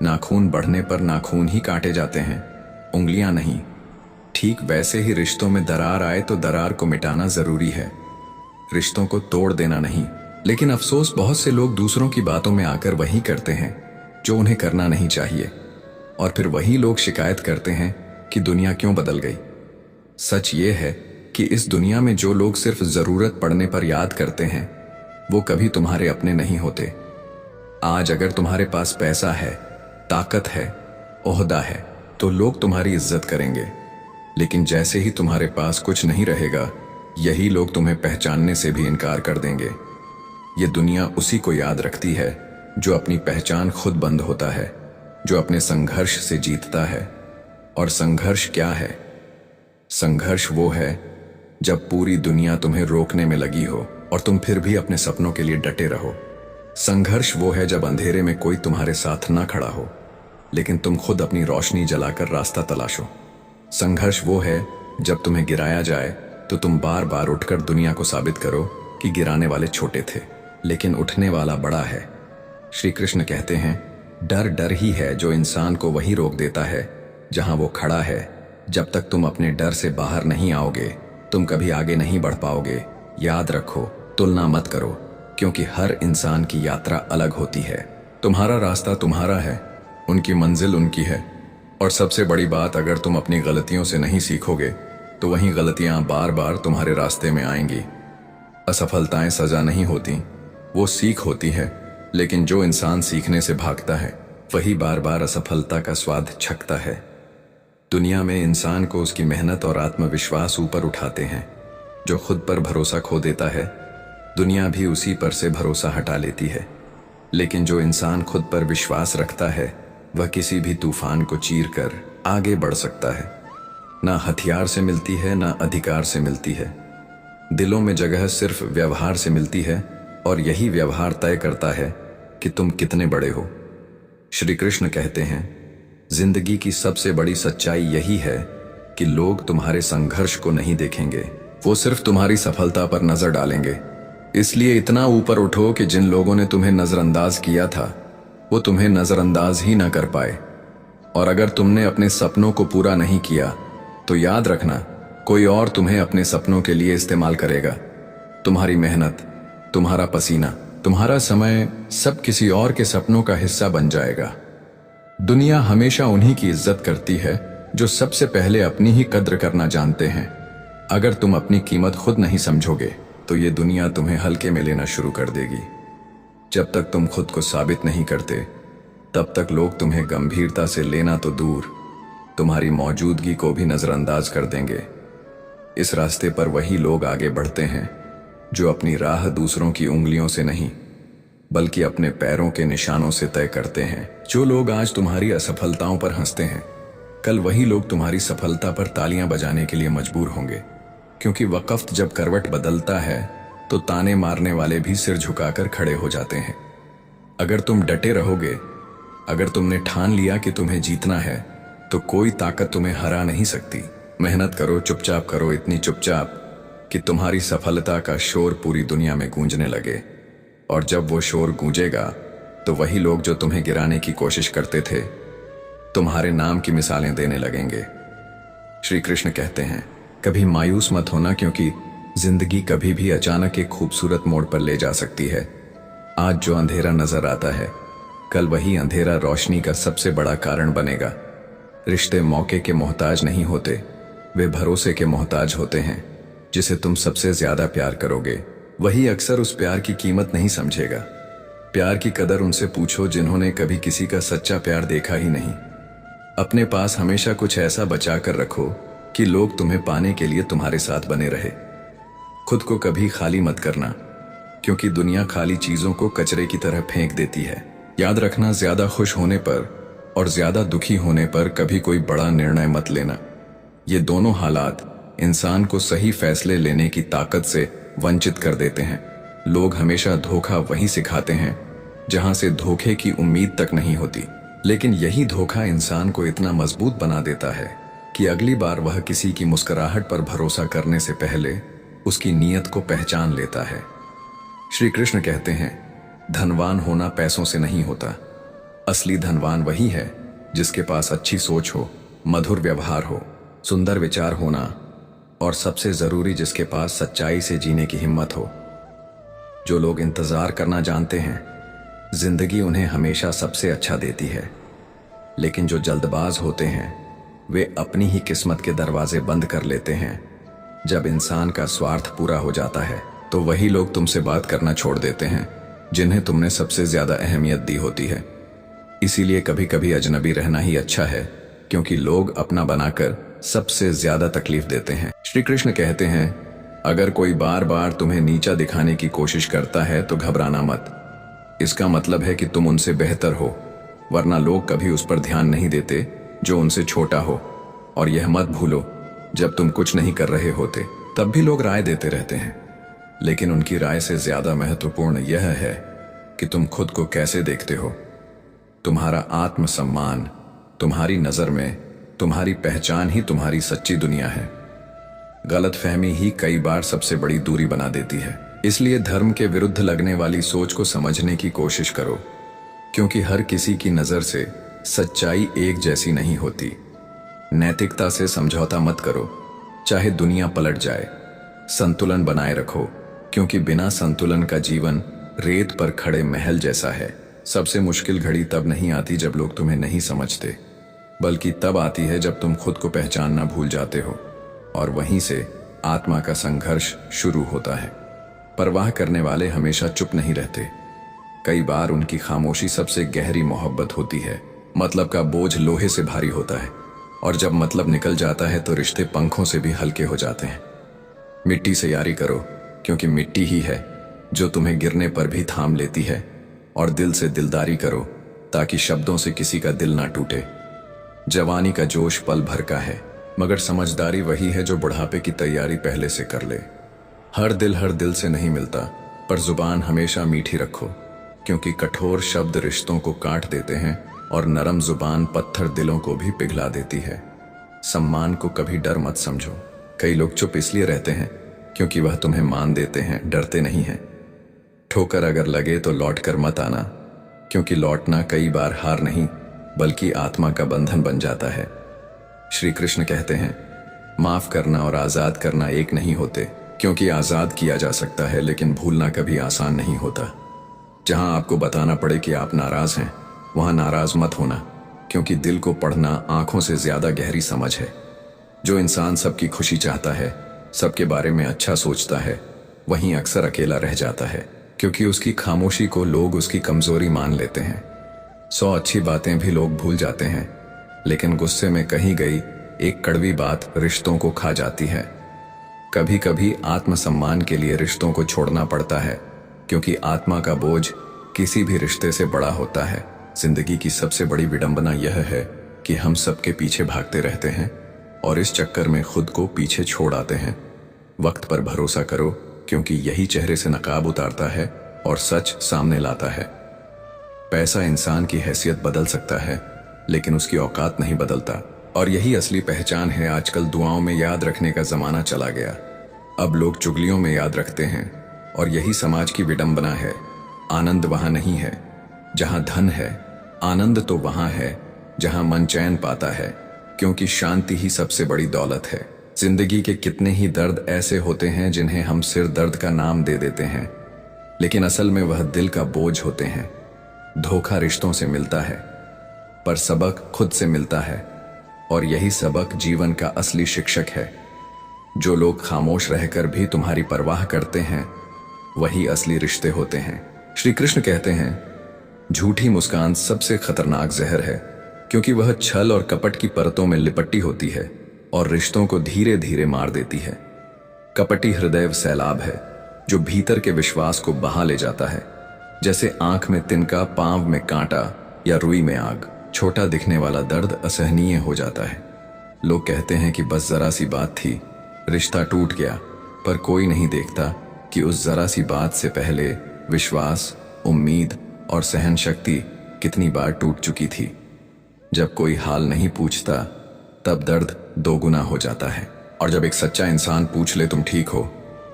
नाखून बढ़ने पर नाखून ही काटे जाते हैं, उंगलियां नहीं। ठीक वैसे ही रिश्तों में दरार आए तो दरार को मिटाना जरूरी है, रिश्तों को तोड़ देना नहीं। लेकिन अफसोस, बहुत से लोग दूसरों की बातों में आकर वही करते हैं जो उन्हें करना नहीं चाहिए, और फिर वही लोग शिकायत करते हैं कि दुनिया क्यों बदल गई। सच ये है कि इस दुनिया में जो लोग सिर्फ जरूरत पड़ने पर याद करते हैं, वो कभी तुम्हारे अपने नहीं होते। आज अगर तुम्हारे पास पैसा है, ताकत है, ओहदा है, तो लोग तुम्हारी इज्जत करेंगे। लेकिन जैसे ही तुम्हारे पास कुछ नहीं रहेगा, यही लोग तुम्हें पहचानने से भी इनकार कर देंगे। ये दुनिया उसी को याद रखती है जो अपनी पहचान खुद बंद होता है, जो अपने संघर्ष से जीतता है। और संघर्ष क्या है? संघर्ष वो है जब पूरी दुनिया तुम्हें रोकने में लगी हो और तुम फिर भी अपने सपनों के लिए डटे रहो। संघर्ष वो है जब अंधेरे में कोई तुम्हारे साथ ना खड़ा हो, लेकिन तुम खुद अपनी रोशनी जलाकर रास्ता तलाशो। संघर्ष वो है जब तुम्हें गिराया जाए तो तुम बार बार उठकर दुनिया को साबित करो कि गिराने वाले छोटे थे, लेकिन उठने वाला बड़ा है। श्री कृष्ण कहते हैं, डर डर ही है जो इंसान को वही रोक देता है जहां वो खड़ा है। जब तक तुम अपने डर से बाहर नहीं आओगे, तुम कभी आगे नहीं बढ़ पाओगे। याद रखो, तुलना मत करो, क्योंकि हर इंसान की यात्रा अलग होती है। तुम्हारा रास्ता तुम्हारा है, उनकी मंजिल उनकी है। और सबसे बड़ी बात, अगर तुम अपनी गलतियों से नहीं सीखोगे, तो वही गलतियां बार बार तुम्हारे रास्ते में आएंगी। असफलताएं सजा नहीं होती, वो सीख होती है, लेकिन जो इंसान सीखने से भागता है वही बार बार असफलता का स्वाद छकता है। दुनिया में इंसान को उसकी मेहनत और आत्मविश्वास ऊपर उठाते हैं। जो खुद पर भरोसा खो देता है, दुनिया भी उसी पर से भरोसा हटा लेती है। लेकिन जो इंसान खुद पर विश्वास रखता है, वह किसी भी तूफान को चीर कर आगे बढ़ सकता है। ना हथियार से मिलती है, ना अधिकार से मिलती है। दिलों में जगह सिर्फ व्यवहार से मिलती है, और यही व्यवहार तय करता है कि तुम कितने बड़े हो। श्री कृष्ण कहते हैं, जिंदगी की सबसे बड़ी सच्चाई यही है कि लोग तुम्हारे संघर्ष को नहीं देखेंगे, वो सिर्फ तुम्हारी सफलता पर नजर डालेंगे। इसलिए इतना ऊपर उठो कि जिन लोगों ने तुम्हें नजरअंदाज किया था, वो तुम्हें नजरअंदाज ही ना कर पाए। और अगर तुमने अपने सपनों को पूरा नहीं किया, तो याद रखना, कोई और तुम्हें अपने सपनों के लिए इस्तेमाल करेगा। तुम्हारी मेहनत, तुम्हारा पसीना, तुम्हारा समय सब किसी और के सपनों का हिस्सा बन जाएगा। दुनिया हमेशा उन्हीं की इज्जत करती है जो सबसे पहले अपनी ही कद्र करना जानते हैं। अगर तुम अपनी कीमत खुद नहीं समझोगे, तो ये दुनिया तुम्हें हल्के में लेना शुरू कर देगी। जब तक तुम खुद को साबित नहीं करते, तब तक लोग तुम्हें गंभीरता से लेना तो दूर, तुम्हारी मौजूदगी को भी नजरअंदाज कर देंगे। इस रास्ते पर वही लोग आगे बढ़ते हैं जो अपनी राह दूसरों की उंगलियों से नहीं, बल्कि अपने पैरों के निशानों से तय करते हैं। जो लोग आज तुम्हारी असफलताओं पर हंसते हैं, कल वही लोग तुम्हारी सफलता पर तालियां बजाने के लिए मजबूर होंगे। क्योंकि वक्त जब करवट बदलता है, तो ताने मारने वाले भी सिर झुकाकर खड़े हो जाते हैं। अगर तुम डटे रहोगे, अगर तुमने ठान लिया कि तुम्हें जीतना है, तो कोई ताकत तुम्हें हरा नहीं सकती। मेहनत करो, चुपचाप करो, इतनी चुपचाप कि तुम्हारी सफलता का शोर पूरी दुनिया में गूंजने लगे। और जब वो शोर गूंजेगा, तो वही लोग जो तुम्हें गिराने की कोशिश करते थे, तुम्हारे नाम की मिसालें देने लगेंगे। श्री कृष्ण कहते हैं, कभी मायूस मत होना, क्योंकि जिंदगी कभी भी अचानक एक खूबसूरत मोड़ पर ले जा सकती है। आज जो अंधेरा नजर आता है, कल वही अंधेरा रोशनी का सबसे बड़ा कारण बनेगा। रिश्ते मौके के मोहताज नहीं होते, वे भरोसे के मोहताज होते हैं। जिसे तुम सबसे ज्यादा प्यार करोगे, वही अक्सर उस प्यार की कीमत नहीं समझेगा। प्यार की कदर उनसे पूछो जिन्होंने कभी किसी का सच्चा प्यार देखा ही नहीं। अपने पास हमेशा कुछ ऐसा बचा कर रखो कि लोग तुम्हें पाने के लिए तुम्हारे साथ बने रहे। खुद को कभी खाली मत करना, क्योंकि दुनिया खाली चीजों को कचरे की तरह फेंक देती है। याद रखना, ज्यादा खुश होने पर और ज्यादा दुखी होने पर कभी कोई बड़ा निर्णय मत लेना। ये दोनों हालात इंसान को सही फैसले लेने की ताकत से वंचित कर देते हैं। लोग हमेशा धोखा वहीं सिखाते हैं जहां से धोखे की उम्मीद तक नहीं होती, लेकिन यही धोखा इंसान को इतना मजबूत बना देता है कि अगली बार वह किसी की मुस्कुराहट पर भरोसा करने से पहले उसकी नीयत को पहचान लेता है। श्री कृष्ण कहते हैं, धनवान होना पैसों से नहीं होता। असली धनवान वही है जिसके पास अच्छी सोच हो, मधुर व्यवहार हो, सुंदर विचार होना, और सबसे जरूरी जिसके पास सच्चाई से जीने की हिम्मत हो। जो लोग इंतजार करना जानते हैं, जिंदगी उन्हें हमेशा सबसे अच्छा देती है। लेकिन जो जल्दबाज होते हैं, वे अपनी ही किस्मत के दरवाजे बंद कर लेते हैं। जब इंसान का स्वार्थ पूरा हो जाता है, तो वही लोग तुमसे बात करना छोड़ देते हैं जिन्हें तुमने सबसे ज्यादा अहमियत दी होती है। इसीलिए कभी कभी अजनबी रहना ही अच्छा है, क्योंकि लोग अपना बनाकर सबसे ज्यादा तकलीफ देते हैं। श्री कृष्ण कहते हैं, अगर कोई बार बार तुम्हें नीचा दिखाने की कोशिश करता है तो घबराना मत। इसका मतलब है कि तुम उनसे बेहतर हो, वरना लोग कभी उस पर ध्यान नहीं देते जो उनसे छोटा हो। और यह मत भूलो, जब तुम कुछ नहीं कर रहे होते, तब भी लोग राय देते रहते हैं। लेकिन उनकी राय से ज्यादा महत्वपूर्ण यह है कि तुम खुद को कैसे देखते हो। तुम्हारा आत्मसम्मान, तुम्हारी नजर में तुम्हारी पहचान ही तुम्हारी सच्ची दुनिया है। गलतफहमी ही कई बार सबसे बड़ी दूरी बना देती है। इसलिए धर्म के विरुद्ध लगने वाली सोच को समझने की कोशिश करो, क्योंकि हर किसी की नजर से सच्चाई एक जैसी नहीं होती। नैतिकता से समझौता मत करो, चाहे दुनिया पलट जाए। संतुलन बनाए रखो, क्योंकि बिना संतुलन का जीवन रेत पर खड़े महल जैसा है। सबसे मुश्किल घड़ी तब नहीं आती जब लोग तुम्हें नहीं समझते, बल्कि तब आती है जब तुम खुद को पहचानना भूल जाते हो, और वहीं से आत्मा का संघर्ष शुरू होता है। परवाह करने वाले हमेशा चुप नहीं रहते। कई बार उनकी खामोशी सबसे गहरी मोहब्बत होती है। मतलब का बोझ लोहे से भारी होता है, और जब मतलब निकल जाता है तो रिश्ते पंखों से भी हल्के हो जाते हैं। मिट्टी से यारी करो, क्योंकि मिट्टी ही है जो तुम्हें गिरने पर भी थाम लेती है। और दिल से दिलदारी करो, ताकि शब्दों से किसी का दिल ना टूटे। जवानी का जोश पल भर का है, मगर समझदारी वही है जो बुढ़ापे की तैयारी पहले से कर ले। हर दिल से नहीं मिलता, पर जुबान हमेशा मीठी रखो, क्योंकि कठोर शब्द रिश्तों को काट देते हैं और नरम जुबान पत्थर दिलों को भी पिघला देती है। सम्मान को कभी डर मत समझो। कई लोग चुप इसलिए रहते हैं क्योंकि वह तुम्हें मान देते हैं, डरते नहीं हैं। ठोकर अगर लगे तो लौट कर मत आना, क्योंकि लौटना कई बार हार नहीं बल्कि आत्मा का बंधन बन जाता है। श्री कृष्ण कहते हैं, माफ करना और आजाद करना एक नहीं होते, क्योंकि आजाद किया जा सकता है लेकिन भूलना कभी आसान नहीं होता। जहां आपको बताना पड़े कि आप नाराज हैं, वहां नाराज मत होना, क्योंकि दिल को पढ़ना आंखों से ज्यादा गहरी समझ है। जो इंसान सबकी खुशी चाहता है, सबके बारे में अच्छा सोचता है, वहीं अक्सर अकेला रह जाता है, क्योंकि उसकी खामोशी को लोग उसकी कमजोरी मान लेते हैं। 100 अच्छी बातें भी लोग भूल जाते हैं, लेकिन गुस्से में कही गई एक कड़वी बात रिश्तों को खा जाती है। कभी कभी आत्मसम्मान के लिए रिश्तों को छोड़ना पड़ता है, क्योंकि आत्मा का बोझ किसी भी रिश्ते से बड़ा होता है। जिंदगी की सबसे बड़ी विडंबना यह है कि हम सबके पीछे भागते रहते हैं और इस चक्कर में खुद को पीछे छोड़ आते हैं। वक्त पर भरोसा करो, क्योंकि यही चेहरे से नकाब उतारता है और सच सामने लाता है। पैसा इंसान की हैसियत बदल सकता है, लेकिन उसकी औकात नहीं बदलता, और यही असली पहचान है। आजकल दुआओं में याद रखने का जमाना चला गया, अब लोग चुगलियों में याद रखते हैं, और यही समाज की विडंबना है। आनंद वहां नहीं है जहां धन है, आनंद तो वहां है जहां मन चैन पाता है, क्योंकि शांति ही सबसे बड़ी दौलत है। जिंदगी के कितने ही दर्द ऐसे होते हैं जिन्हें हम सिर दर्द का नाम दे देते हैं, लेकिन असल में वह दिल का बोझ होते हैं। धोखा रिश्तों से मिलता है, पर सबक खुद से मिलता है, और यही सबक जीवन का असली शिक्षक है। जो लोग खामोश रहकर भी तुम्हारी परवाह करते हैं, वही असली रिश्ते होते हैं। श्री कृष्ण कहते हैं, झूठी मुस्कान सबसे खतरनाक जहर है, क्योंकि वह छल और कपट की परतों में लिपटी होती है और रिश्तों को धीरे धीरे मार देती है। कपटी हृदय सैलाब है जो भीतर के विश्वास को बहा ले जाता है, जैसे आंख में तिनका, पांव में कांटा या रुई में आग। छोटा दिखने वाला दर्द असहनीय हो जाता है। लोग कहते हैं कि बस जरा सी बात थी, रिश्ता टूट गया, पर कोई नहीं देखता कि उस जरा सी बात से पहले विश्वास, उम्मीद और सहन शक्ति कितनी बार टूट चुकी थी। जब कोई हाल नहीं पूछता, तब दर्द दोगुना हो जाता है, और जब एक सच्चा इंसान पूछ ले तुम ठीक हो,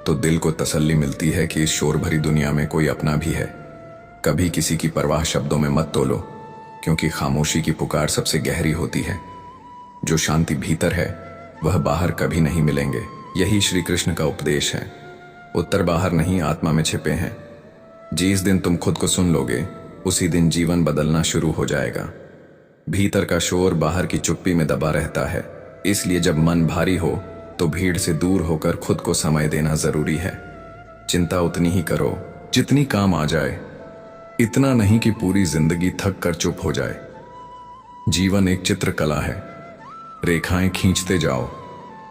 तो दिल को तसल्ली मिलती है कि इस शोर भरी दुनिया में कोई अपना भी है। कभी किसी की परवाह शब्दों में मत तोलो, क्योंकि खामोशी की पुकार सबसे गहरी होती है। जो शांति भीतर है, वह बाहर कभी नहीं मिलेंगे। यही श्री कृष्ण का उपदेश है। उत्तर बाहर नहीं, आत्मा में छिपे हैं। जिस दिन तुम खुद को सुन लोगे, उसी दिन जीवन बदलना शुरू हो जाएगा। भीतर का शोर बाहर की चुप्पी में दबा रहता है, इसलिए जब मन भारी हो तो भीड़ से दूर होकर खुद को समय देना जरूरी है। चिंता उतनी ही करो जितनी काम आ जाए, इतना नहीं कि पूरी जिंदगी थक कर चुप हो जाए। जीवन एक चित्रकला है, रेखाएं खींचते जाओ,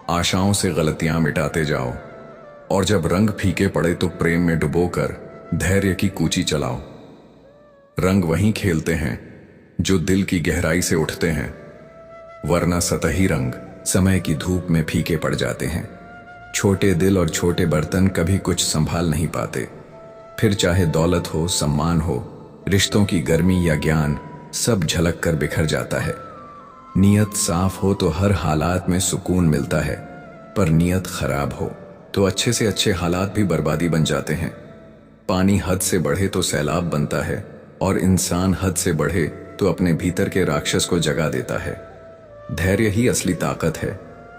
आशाओं से गलतियां मिटाते जाओ, और जब रंग फीके पड़े तो प्रेम में डुबोकर धैर्य की कूची चलाओ। रंग वहीं खेलते हैं जो दिल की गहराई से उठते हैं, वरना सतही रंग समय की धूप में फीके पड़ जाते हैं। छोटे दिल और छोटे बर्तन कभी कुछ संभाल नहीं पाते। फिर चाहे दौलत हो, सम्मान हो, रिश्तों की गर्मी या ज्ञान, सब झलक कर बिखर जाता है। नीयत साफ हो तो हर हालात में सुकून मिलता है, पर नीयत खराब हो तो अच्छे से अच्छे हालात भी बर्बादी बन जाते हैं। पानी हद से बढ़े तो सैलाब बनता है, और इंसान हद से बढ़े तो अपने भीतर के राक्षस को जगा देता है। धैर्य ही असली ताकत है,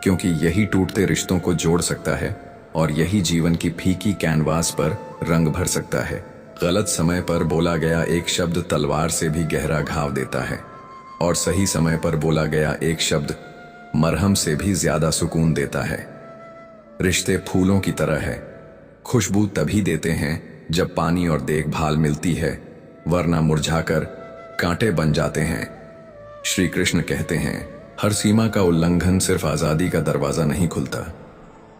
क्योंकि यही टूटते रिश्तों को जोड़ सकता है, और यही जीवन की फीकी कैनवास पर रंग भर सकता है। गलत समय पर बोला गया एक शब्द तलवार से भी गहरा घाव देता है, और सही समय पर बोला गया एक शब्द मरहम से भी ज्यादा सुकून देता है। रिश्ते फूलों की तरह है, खुशबू तभी देते हैं जब पानी और देखभाल मिलती है, वरना मुरझाकर कांटे बन जाते हैं। श्री कृष्ण कहते हैं, हर सीमा का उल्लंघन सिर्फ आजादी का दरवाजा नहीं खुलता,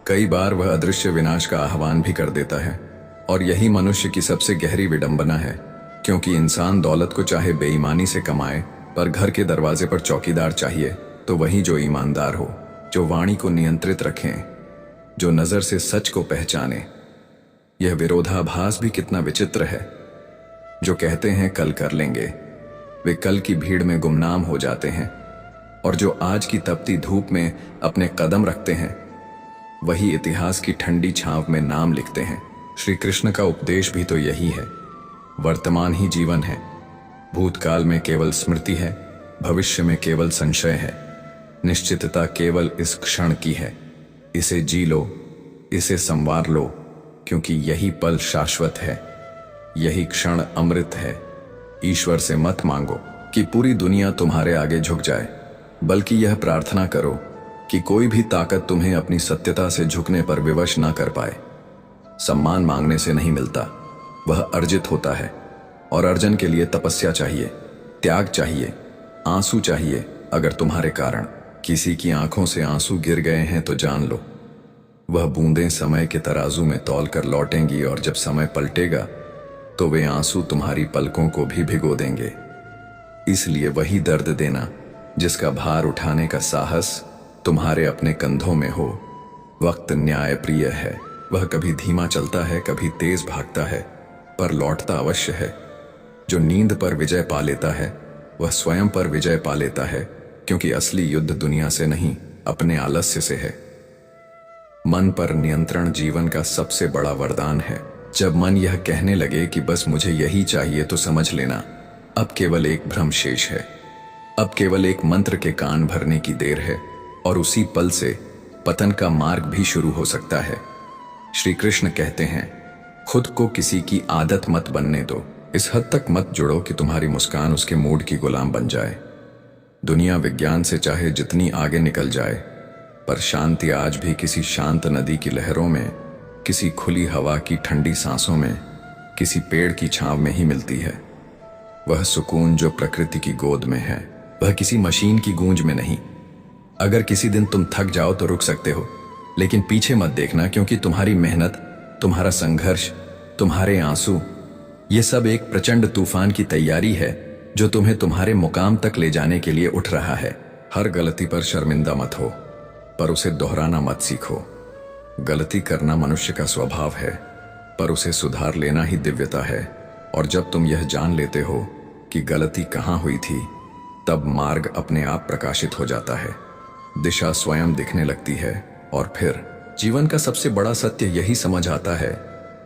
कई बार वह अदृश्य विनाश का आह्वान भी कर देता है। और यही मनुष्य की सबसे गहरी विडंबना है, क्योंकि इंसान दौलत को चाहे बेईमानी से कमाए, पर घर के दरवाजे पर चौकीदार चाहिए तो वही जो ईमानदार हो, जो वाणी को नियंत्रित रखें, जो नजर से सच को पहचाने। यह विरोधाभास भी कितना विचित्र है। जो कहते हैं कल कर लेंगे, वे कल की भीड़ में गुमनाम हो जाते हैं, और जो आज की तपती धूप में अपने कदम रखते हैं, वही इतिहास की ठंडी छांव में नाम लिखते हैं। श्री कृष्ण का उपदेश भी तो यही है। वर्तमान ही जीवन है, भूतकाल में केवल स्मृति है, भविष्य में केवल संशय है। निश्चितता केवल इस क्षण की है। इसे जी लो, इसे संवार लो, क्योंकि यही पल शाश्वत है, यही क्षण अमृत है। ईश्वर से मत मांगो कि पूरी दुनिया तुम्हारे आगे झुक जाए, बल्कि यह प्रार्थना करो कि कोई भी ताकत तुम्हें अपनी सत्यता से झुकने पर विवश ना कर पाए। सम्मान मांगने से नहीं मिलता, वह अर्जित होता है, और अर्जन के लिए तपस्या चाहिए, त्याग चाहिए, आंसू चाहिए। अगर तुम्हारे कारण किसी की आंखों से आंसू गिर गए हैं तो जान लो, वह बूंदें समय के तराजू में तौल कर लौटेंगी, और जब समय पलटेगा तो वे आंसू तुम्हारी पलकों को भी भिगो देंगे। इसलिए वही दर्द देना जिसका भार उठाने का साहस तुम्हारे अपने कंधों में हो। वक्त न्याय प्रिय है, वह कभी धीमा चलता है, कभी तेज भागता है, पर लौटता अवश्य है। जो नींद पर विजय पा लेता है, वह स्वयं पर विजय पा लेता है, क्योंकि असली युद्ध दुनिया से नहीं, अपने आलस्य से है। मन पर नियंत्रण जीवन का सबसे बड़ा वरदान है। जब मन यह कहने लगे कि बस मुझे यही चाहिए, तो समझ लेना अब केवल एक भ्रम शेष है, अब केवल एक मंत्र के कान भरने की देर है, और उसी पल से पतन का मार्ग भी शुरू हो सकता है। श्री कृष्ण कहते हैं, खुद को किसी की आदत मत बनने दो, इस हद तक मत जुड़ो कि तुम्हारी मुस्कान उसके मूड की गुलाम बन जाए। दुनिया विज्ञान से चाहे जितनी आगे निकल जाए, पर शांति आज भी किसी शांत नदी की लहरों में, किसी खुली हवा की ठंडी सांसों में, किसी पेड़ की छांव में ही मिलती है। वह सुकून जो प्रकृति की गोद में है, वह किसी मशीन की गूंज में नहीं। अगर किसी दिन तुम थक जाओ तो रुक सकते हो, लेकिन पीछे मत देखना, क्योंकि तुम्हारी मेहनत, तुम्हारा संघर्ष, तुम्हारे आंसू, ये सब एक प्रचंड तूफान की तैयारी है जो तुम्हें तुम्हारे मुकाम तक ले जाने के लिए उठ रहा है। हर गलती पर शर्मिंदा मत हो, पर उसे दोहराना मत सीखो। गलती करना मनुष्य का स्वभाव है, पर उसे सुधार लेना ही दिव्यता है। और जब तुम यह जान लेते हो कि गलती कहाँ हुई थी, तब मार्ग अपने आप प्रकाशित हो जाता है, दिशा स्वयं दिखने लगती है, और फिर जीवन का सबसे बड़ा सत्य यही समझ आता है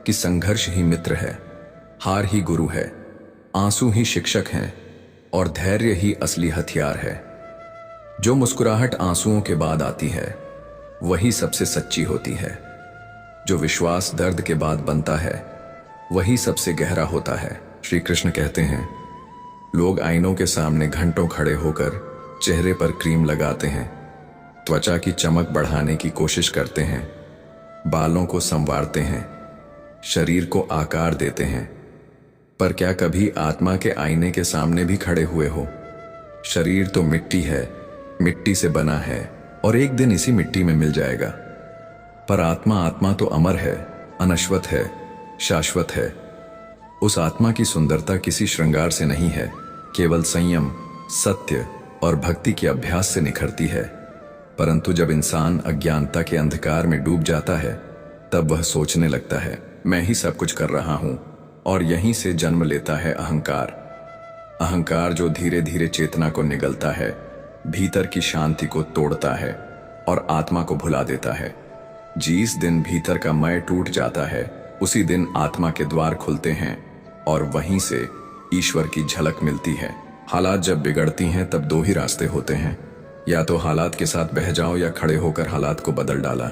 कि संघर्ष ही मित्र है, हार ही गुरु है, आंसू ही शिक्षक हैं, और धैर्य ही असली हथियार है। जो मुस्कुराहट आंसुओं के बाद आती है, वही सबसे सच्ची होती है। जो विश्वास दर्द के बाद बनता है, वही सबसे गहरा होता है। श्री कृष्ण कहते हैं, लोग आईनों के सामने घंटों खड़े होकर चेहरे पर क्रीम लगाते हैं, त्वचा की चमक बढ़ाने की कोशिश करते हैं, बालों को संवारते हैं, शरीर को आकार देते हैं, पर क्या कभी आत्मा के आईने के सामने भी खड़े हुए हो? शरीर तो मिट्टी है, मिट्टी से बना है, और एक दिन इसी मिट्टी में मिल जाएगा। पर आत्मा तो अमर है, अनश्वत है, शाश्वत है। उस आत्मा की सुंदरता किसी श्रृंगार से नहीं है, केवल संयम, सत्य और भक्ति के अभ्यास से निखरती है। परंतु जब इंसान अज्ञानता के अंधकार में डूब जाता है, तब वह सोचने लगता है, मैं ही सब कुछ कर रहा हूं, और यहीं से जन्म लेता है अहंकार। अहंकार जो धीरे धीरे चेतना को निगलता है, भीतर की शांति को तोड़ता है और आत्मा को भुला देता है। जिस दिन भीतर का मैं टूट जाता है, उसी दिन आत्मा के द्वार खुलते हैं, और वहीं से ईश्वर की झलक मिलती है। हालात जब बिगड़ती हैं, तब दो ही रास्ते होते हैं, या तो हालात के साथ बह जाओ, या खड़े होकर हालात को बदल डाला।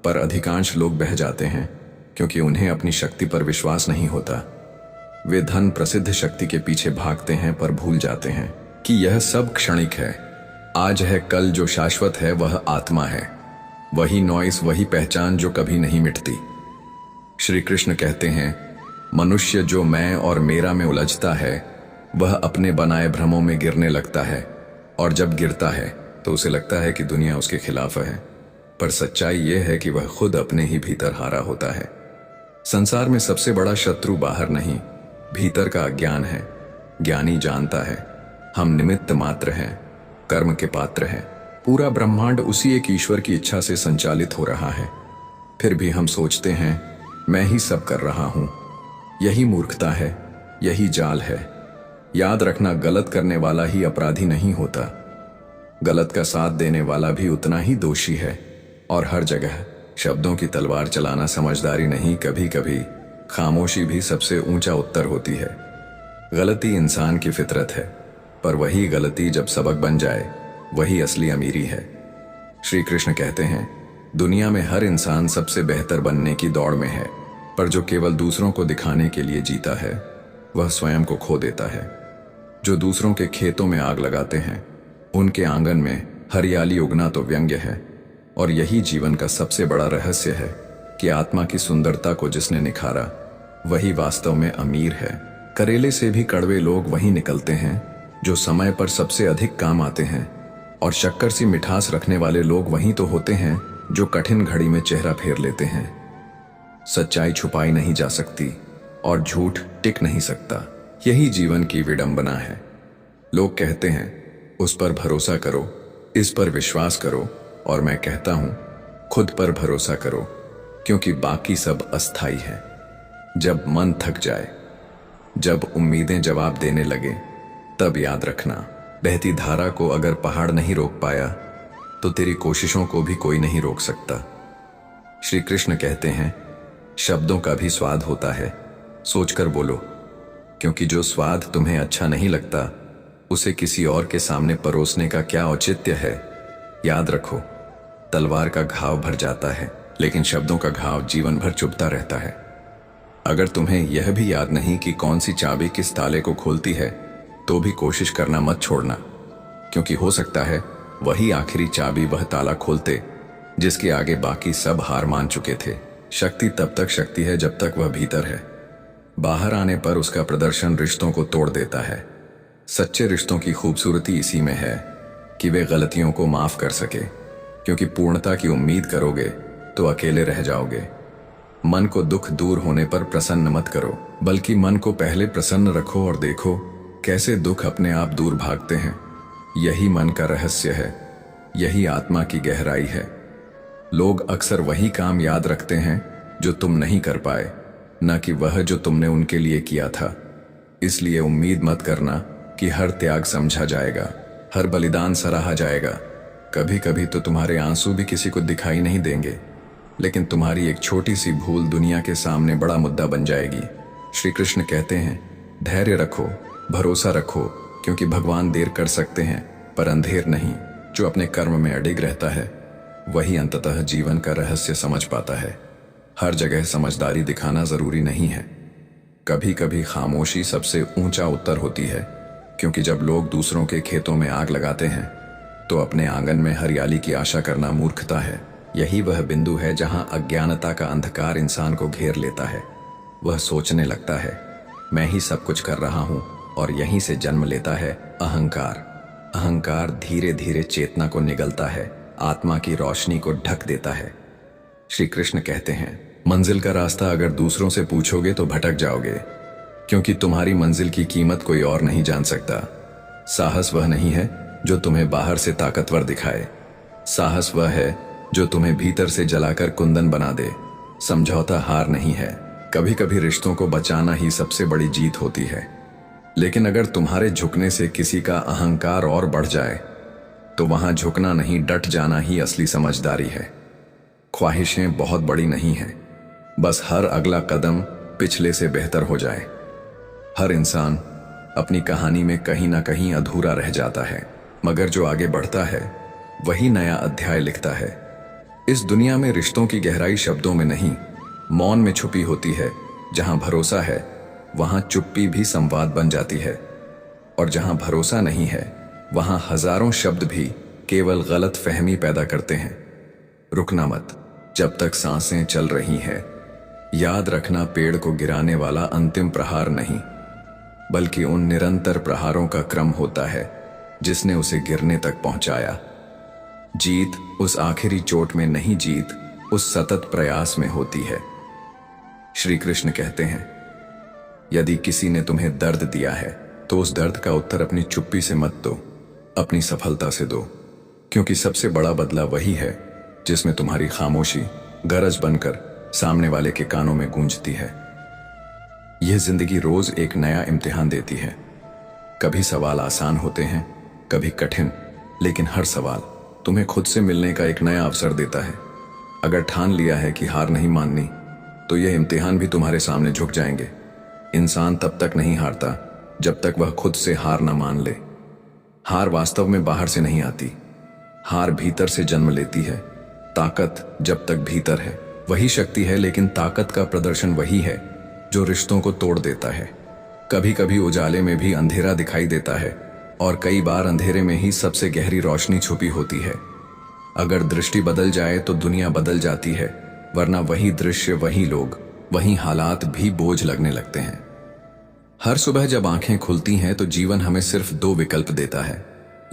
पर अधिकांश लोग बह जाते हैं, क्योंकि उन्हें अपनी शक्ति पर विश्वास नहीं होता। वे धन प्रसिद्ध शक्ति के पीछे भागते हैं, पर भूल जाते हैं कि यह सब क्षणिक है। आज है, कल जो शाश्वत है वह आत्मा है, वही नॉइस, वही पहचान जो कभी नहीं मिटती। श्री कृष्ण कहते हैं, मनुष्य जो मैं और मेरा में उलझता है वह अपने बनाए भ्रमों में गिरने लगता है, और जब गिरता है तो उसे लगता है कि दुनिया उसके खिलाफ है। पर सच्चाई यह है कि वह खुद अपने ही भीतर हारा होता है। संसार में सबसे बड़ा शत्रु बाहर नहीं, भीतर का अज्ञान है। ज्ञानी जानता है हम निमित्त मात्र हैं, कर्म के पात्र हैं। पूरा ब्रह्मांड उसी एक ईश्वर की इच्छा से संचालित हो रहा है। फिर भी हम सोचते हैं मैं ही सब कर रहा हूं। यही मूर्खता है, यही जाल है। याद रखना, गलत करने वाला ही अपराधी नहीं होता, गलत का साथ देने वाला भी उतना ही दोषी है। और हर जगह शब्दों की तलवार चलाना समझदारी नहीं, कभी कभी खामोशी भी सबसे ऊंचा उत्तर होती है। गलती इंसान की फितरत है, पर वही गलती जब सबक बन जाए वही असली अमीरी है। श्री कृष्ण कहते हैं, दुनिया में हर इंसान सबसे बेहतर बनने की दौड़ में है, पर जो केवल दूसरों को दिखाने के लिए जीता है वह स्वयं को खो देता है। जो दूसरों के खेतों में आग लगाते हैं उनके आंगन में हरियाली उगना तो व्यंग्य है। और यही जीवन का सबसे बड़ा रहस्य है कि आत्मा की सुंदरता को जिसने निखारा वही वास्तव में अमीर है। करेले से भी कड़वे लोग वही निकलते हैं जो समय पर सबसे अधिक काम आते हैं, और शक्कर सी मिठास रखने वाले लोग वही तो होते हैं जो कठिन घड़ी में चेहरा फेर लेते हैं। सच्चाई छुपाई नहीं जा सकती और झूठ टिक नहीं सकता। यही जीवन की विडंबना है। लोग कहते हैं उस पर भरोसा करो, इस पर विश्वास करो, और मैं कहता हूं खुद पर भरोसा करो, क्योंकि बाकी सब अस्थाई है। जब मन थक जाए, जब उम्मीदें जवाब देने लगे, तब याद रखना, बहती धारा को अगर पहाड़ नहीं रोक पाया तो तेरी कोशिशों को भी कोई नहीं रोक सकता। श्री कृष्ण कहते हैं, शब्दों का भी स्वाद होता है, सोचकर बोलो, क्योंकि जो स्वाद तुम्हें अच्छा नहीं लगता उसे किसी और के सामने परोसने का क्या औचित्य है। याद रखो, तलवार का घाव भर जाता है, लेकिन शब्दों का घाव जीवन भर चुभता रहता है। अगर तुम्हें यह भी याद नहीं कि कौन सी चाबी किस ताले को खोलती है, तो भी कोशिश करना मत छोड़ना, क्योंकि हो सकता है वही आखिरी चाबी वह ताला खोलते जिसके आगे बाकी सब हार मान चुके थे। शक्ति तब तक शक्ति है जब तक वह भीतर है। बाहर आने पर उसका प्रदर्शन रिश्तों को तोड़ देता है। सच्चे रिश्तों की खूबसूरती इसी में है कि वे गलतियों को माफ कर सके, क्योंकि पूर्णता की उम्मीद करोगे तो अकेले रह जाओगे। मन को दुख दूर होने पर प्रसन्न मत करो, बल्कि मन को पहले प्रसन्न रखो और देखो कैसे दुख अपने आप दूर भागते हैं। यही मन का रहस्य है, यही आत्मा की गहराई है। लोग अक्सर वही काम याद रखते हैं जो तुम नहीं कर पाए, न कि वह जो तुमने उनके लिए किया था। इसलिए उम्मीद मत करना कि हर त्याग समझा जाएगा, हर बलिदान सराहा जाएगा। कभी कभी तो तुम्हारे आंसू भी किसी को दिखाई नहीं देंगे, लेकिन तुम्हारी एक छोटी सी भूल दुनिया के सामने बड़ा मुद्दा बन जाएगी। श्री कृष्ण कहते हैं, धैर्य रखो, भरोसा रखो, क्योंकि भगवान देर कर सकते हैं पर अंधेर नहीं। जो अपने कर्म में अडिग रहता है वही अंततः जीवन का रहस्य समझ पाता है। हर जगह समझदारी दिखाना जरूरी नहीं है। कभी कभी खामोशी सबसे ऊंचा उत्तर होती है, क्योंकि जब लोग दूसरों के खेतों में आग लगाते हैं तो अपने आंगन में हरियाली की आशा करना मूर्खता है। यही वह बिंदु है जहां अज्ञानता का अंधकार इंसान को घेर लेता है। वह सोचने लगता है मैं ही सब कुछ कर रहा हूं, और यहीं से जन्म लेता है अहंकार। अहंकार धीरे धीरे चेतना को निगलता है, आत्मा की रोशनी को ढक देता है। श्री कृष्ण कहते हैं, मंजिल का रास्ता अगर दूसरों से पूछोगे तो भटक जाओगे, क्योंकि तुम्हारी मंजिल की कीमत कोई और नहीं जान सकता। साहस वह नहीं है जो तुम्हें बाहर से ताकतवर दिखाए, साहस वह है जो तुम्हें भीतर से जलाकर कुंदन बना दे। समझौता हार नहीं है। कभी कभी रिश्तों को बचाना ही सबसे बड़ी जीत होती है, लेकिन अगर तुम्हारे झुकने से किसी का अहंकार और बढ़ जाए तो वहां झुकना नहीं, डट जाना ही असली समझदारी है। ख्वाहिशें बहुत बड़ी नहीं हैं, बस हर अगला कदम पिछले से बेहतर हो जाए। हर इंसान अपनी कहानी में कहीं ना कहीं अधूरा रह जाता है, मगर जो आगे बढ़ता है वही नया अध्याय लिखता है। इस दुनिया में रिश्तों की गहराई शब्दों में नहीं, मौन में छुपी होती है। जहां भरोसा है वहां चुप्पी भी संवाद बन जाती है, और जहां भरोसा नहीं है वहां हजारों शब्द भी केवल गलत फहमी पैदा करते हैं। रुकना मत जब तक सांसें चल रही हैं। याद रखना, पेड़ को गिराने वाला अंतिम प्रहार नहीं, बल्कि उन निरंतर प्रहारों का क्रम होता है जिसने उसे गिरने तक पहुंचाया। जीत उस आखिरी चोट में नहीं, जीत उस सतत प्रयास में होती है। श्री कृष्ण कहते हैं, यदि किसी ने तुम्हें दर्द दिया है तो उस दर्द का उत्तर अपनी चुप्पी से मत दो, अपनी सफलता से दो, क्योंकि सबसे बड़ा बदला वही है जिसमें तुम्हारी खामोशी गरज बनकर सामने वाले के कानों में गूंजती है। यह जिंदगी रोज एक नया इम्तिहान देती है। कभी सवाल आसान होते हैं, कभी कठिन, लेकिन हर सवाल तुम्हें खुद से मिलने का एक नया अवसर देता है। अगर ठान लिया है कि हार नहीं माननी, तो यह इम्तिहान भी तुम्हारे सामने झुक जाएंगे। इंसान तब तक नहीं हारता जब तक वह खुद से हार न मान ले। हार वास्तव में बाहर से नहीं आती, हार भीतर से जन्म लेती है। ताकत जब तक भीतर है वही शक्ति है, लेकिन ताकत का प्रदर्शन वही है जो रिश्तों को तोड़ देता है। कभी कभी उजाले में भी अंधेरा दिखाई देता है, और कई बार अंधेरे में ही सबसे गहरी रोशनी छुपी होती है। अगर दृष्टि बदल जाए तो दुनिया बदल जाती है, वरना वही दृश्य, वही लोग, वही हालात भी बोझ लगने लगते हैं। हर सुबह जब आंखें खुलती हैं तो जीवन हमें सिर्फ दो विकल्प देता है,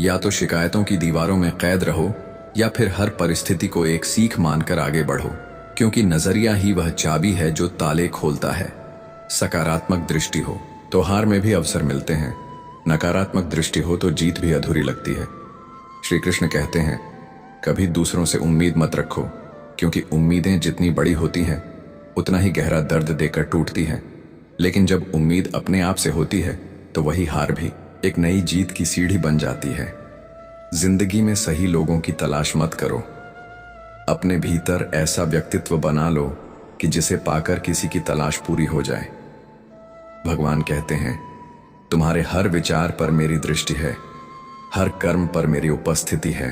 या तो शिकायतों की दीवारों में कैद रहो, या फिर हर परिस्थिति को एक सीख मानकर आगे बढ़ो, क्योंकि नजरिया ही वह चाबी है जो ताले खोलता है। सकारात्मक दृष्टि हो तो हार में भी अवसर मिलते हैं, नकारात्मक दृष्टि हो तो जीत भी अधूरी लगती है। श्री कृष्ण कहते हैं, कभी दूसरों से उम्मीद मत रखो, क्योंकि उम्मीदें जितनी बड़ी होती हैं उतना ही गहरा दर्द देकर टूटती हैं। लेकिन जब उम्मीद अपने आप से होती है तो वही हार भी एक नई जीत की सीढ़ी बन जाती है। जिंदगी में सही लोगों की तलाश मत करो, अपने भीतर ऐसा व्यक्तित्व बना लो कि जिसे पाकर किसी की तलाश पूरी हो जाए। भगवान कहते हैं, तुम्हारे हर विचार पर मेरी दृष्टि है, हर कर्म पर मेरी उपस्थिति है,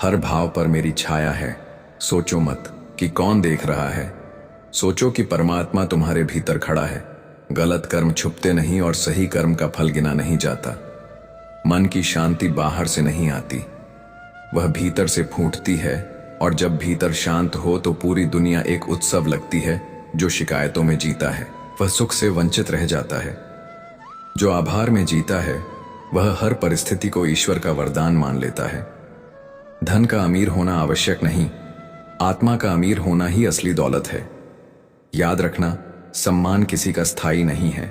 हर भाव पर मेरी छाया है। सोचो मत कि कौन देख रहा है, सोचो कि परमात्मा तुम्हारे भीतर खड़ा है। गलत कर्म छुपते नहीं और सही कर्म का फल गिना नहीं जाता। मन की शांति बाहर से नहीं आती, वह भीतर से फूटती है, और जब भीतर शांत हो तो पूरी दुनिया एक उत्सव लगती है। जो शिकायतों में जीता है वह सुख से वंचित रह जाता है, जो आभार में जीता है वह हर परिस्थिति को ईश्वर का वरदान मान लेता है। धन का अमीर होना आवश्यक नहीं, आत्मा का अमीर होना ही असली दौलत है। याद रखना, सम्मान किसी का स्थायी नहीं है,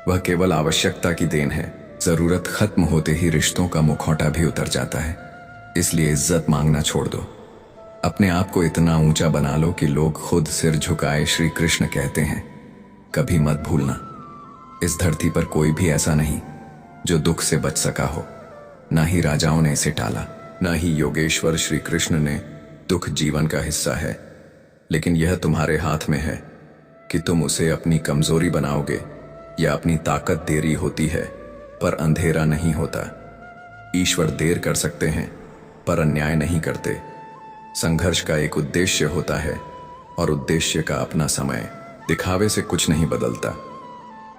वह केवल आवश्यकता की देन है। जरूरत खत्म होते ही रिश्तों का मुखौटा भी उतर जाता है, इसलिए इज्जत मांगना छोड़ दो। अपने आप को इतना ऊंचा बना लो कि लोग खुद सिर झुकाए। श्री कृष्ण कहते हैं, कभी मत भूलना, इस धरती पर कोई भी ऐसा नहीं जो दुख से बच सका हो। ना ही राजाओं ने इसे टाला, ना ही योगेश्वर श्री कृष्ण ने। दुख जीवन का हिस्सा है, लेकिन यह तुम्हारे हाथ में है कि तुम उसे अपनी कमजोरी बनाओगे या अपनी ताकत। देरी होती है पर अंधेरा नहीं होता। ईश्वर देर कर सकते हैं पर अन्याय नहीं करते। संघर्ष का एक उद्देश्य होता है, और उद्देश्य का अपना समय। दिखावे से कुछ नहीं बदलता,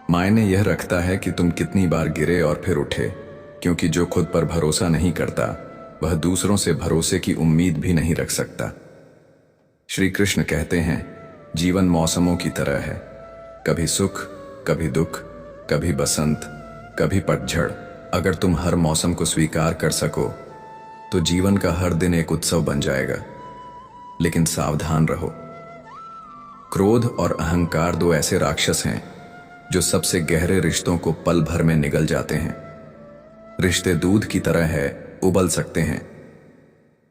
मायने यह रखता है कि तुम कितनी बार गिरे और फिर उठे, क्योंकि जो खुद पर भरोसा नहीं करता वह दूसरों से भरोसे की उम्मीद भी नहीं रख सकता। श्री कृष्ण कहते हैं, जीवन मौसमों की तरह है, कभी सुख, कभी दुख, कभी बसंत, कभी पतझड़। अगर तुम हर मौसम को स्वीकार कर सको तो जीवन का हर दिन एक उत्सव बन जाएगा। लेकिन सावधान रहो, क्रोध और अहंकार दो ऐसे राक्षस हैं जो सबसे गहरे रिश्तों को पल भर में निगल जाते हैं। रिश्ते दूध की तरह है, उबल सकते हैं,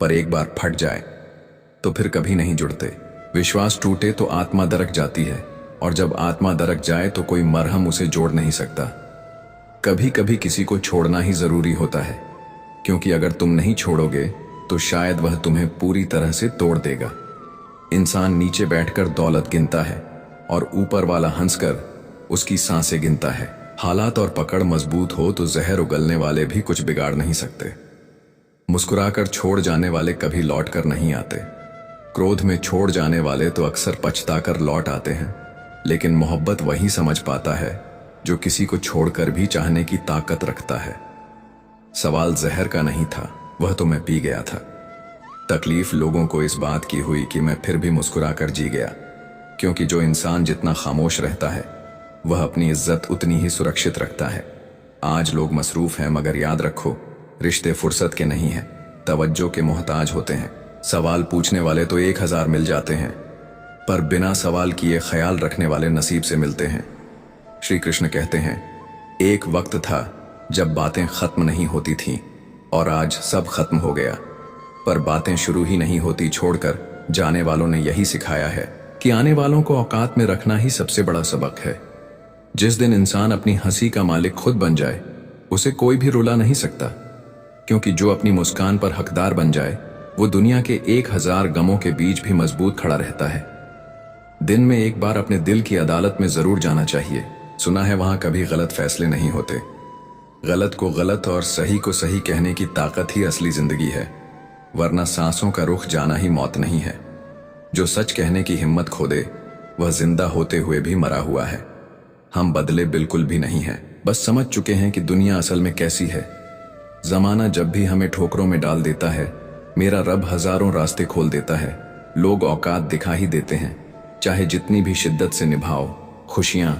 पर एक बार फट जाए तो फिर कभी नहीं जुड़ते। विश्वास टूटे तो आत्मा दरक जाती है, और जब आत्मा दरक जाए तो कोई मरहम उसे जोड़ नहीं सकता। कभी कभी किसी को छोड़ना ही जरूरी होता है, क्योंकि अगर तुम नहीं छोड़ोगे तो शायद वह तुम्हें पूरी तरह से तोड़ देगा। इंसान नीचे बैठकर दौलत गिनता है और ऊपर वाला हंसकर उसकी सांसें गिनता है। हालात और पकड़ मजबूत हो तो जहर उगलने वाले भी कुछ बिगाड़ नहीं सकते। मुस्कुराकर छोड़ जाने वाले कभी लौट कर नहीं आते। क्रोध में छोड़ जाने वाले तो अक्सर पछताकर लौट आते हैं, लेकिन मोहब्बत वही समझ पाता है जो किसी को छोड़कर भी चाहने की ताकत रखता है। सवाल जहर का नहीं था, वह तो मैं पी गया था। तकलीफ लोगों को इस बात की हुई कि मैं फिर भी मुस्कुराकर जी गया, क्योंकि जो इंसान जितना खामोश रहता है वह अपनी इज्जत उतनी ही सुरक्षित रखता है। आज लोग मसरूफ हैं, मगर याद रखो, रिश्ते फुर्सत के नहीं हैं, तवज्जो के मोहताज होते हैं। सवाल पूछने वाले तो 1000 मिल जाते हैं, पर बिना सवाल किए ख्याल रखने वाले नसीब से मिलते हैं। श्री कृष्ण कहते हैं, एक वक्त था जब बातें खत्म नहीं होती थीं और आज सब खत्म हो गया। पर बातें शुरू ही नहीं होती छोड़कर जाने वालों ने यही सिखाया है कि आने वालों को औकात में रखना ही सबसे बड़ा सबक है। जिस दिन इंसान अपनी हंसी का मालिक खुद बन जाए, उसे कोई भी रुला नहीं सकता, क्योंकि जो अपनी मुस्कान पर हकदार बन जाए वो दुनिया के 1000 गमों के बीच भी मजबूत खड़ा रहता है। दिन में एक बार अपने दिल की अदालत में जरूर जाना चाहिए। सुना है वहां कभी गलत फैसले नहीं होते। गलत को गलत और सही को सही कहने की ताकत ही असली जिंदगी है, वरना सांसों का रुख जाना ही मौत नहीं है। जो सच कहने की हिम्मत खो दे वह जिंदा होते हुए भी मरा हुआ है। हम बदले बिल्कुल भी नहीं हैं, बस समझ चुके हैं कि दुनिया असल में कैसी है। जमाना जब भी हमें ठोकरों में डाल देता है, मेरा रब हजारों रास्ते खोल देता है। लोग औकात दिखा ही देते हैं, चाहे जितनी भी शिद्दत से निभाओ खुशियां।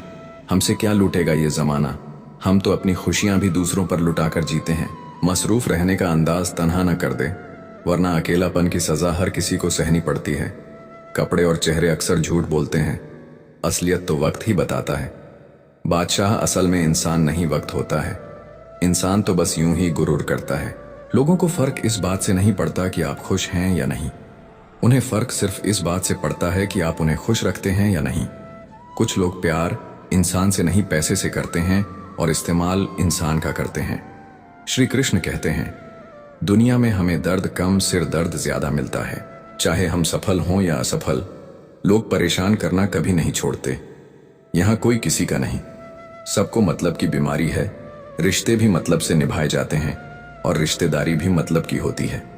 हमसे क्या लूटेगा ये जमाना, हम तो अपनी खुशियां भी दूसरों पर लुटाकर जीते हैं। मसरूफ रहने का अंदाज तन्हा न कर दे, वरना अकेलापन की सजा हर किसी को सहनी पड़ती है। कपड़े और चेहरे अक्सर झूठ बोलते हैं, असलियत तो वक्त ही बताता है। बादशाह असल में इंसान नहीं, वक्त होता है। इंसान तो बस यूं ही गुरूर करता है। लोगों को फर्क इस बात से नहीं पड़ता कि आप खुश हैं या नहीं, उन्हें फर्क सिर्फ इस बात से पड़ता है कि आप उन्हें खुश रखते हैं या नहीं। कुछ लोग प्यार इंसान से नहीं पैसे से करते हैं और इस्तेमाल इंसान का करते हैं। श्री कृष्ण कहते हैं, दुनिया में हमें दर्द कम सिर दर्द ज्यादा मिलता है। चाहे हम सफल हों या असफल, लोग परेशान करना कभी नहीं छोड़ते। यहां कोई किसी का नहीं, सबको मतलब की बीमारी है। रिश्ते भी मतलब से निभाए जाते हैं और रिश्तेदारी भी मतलब की होती है।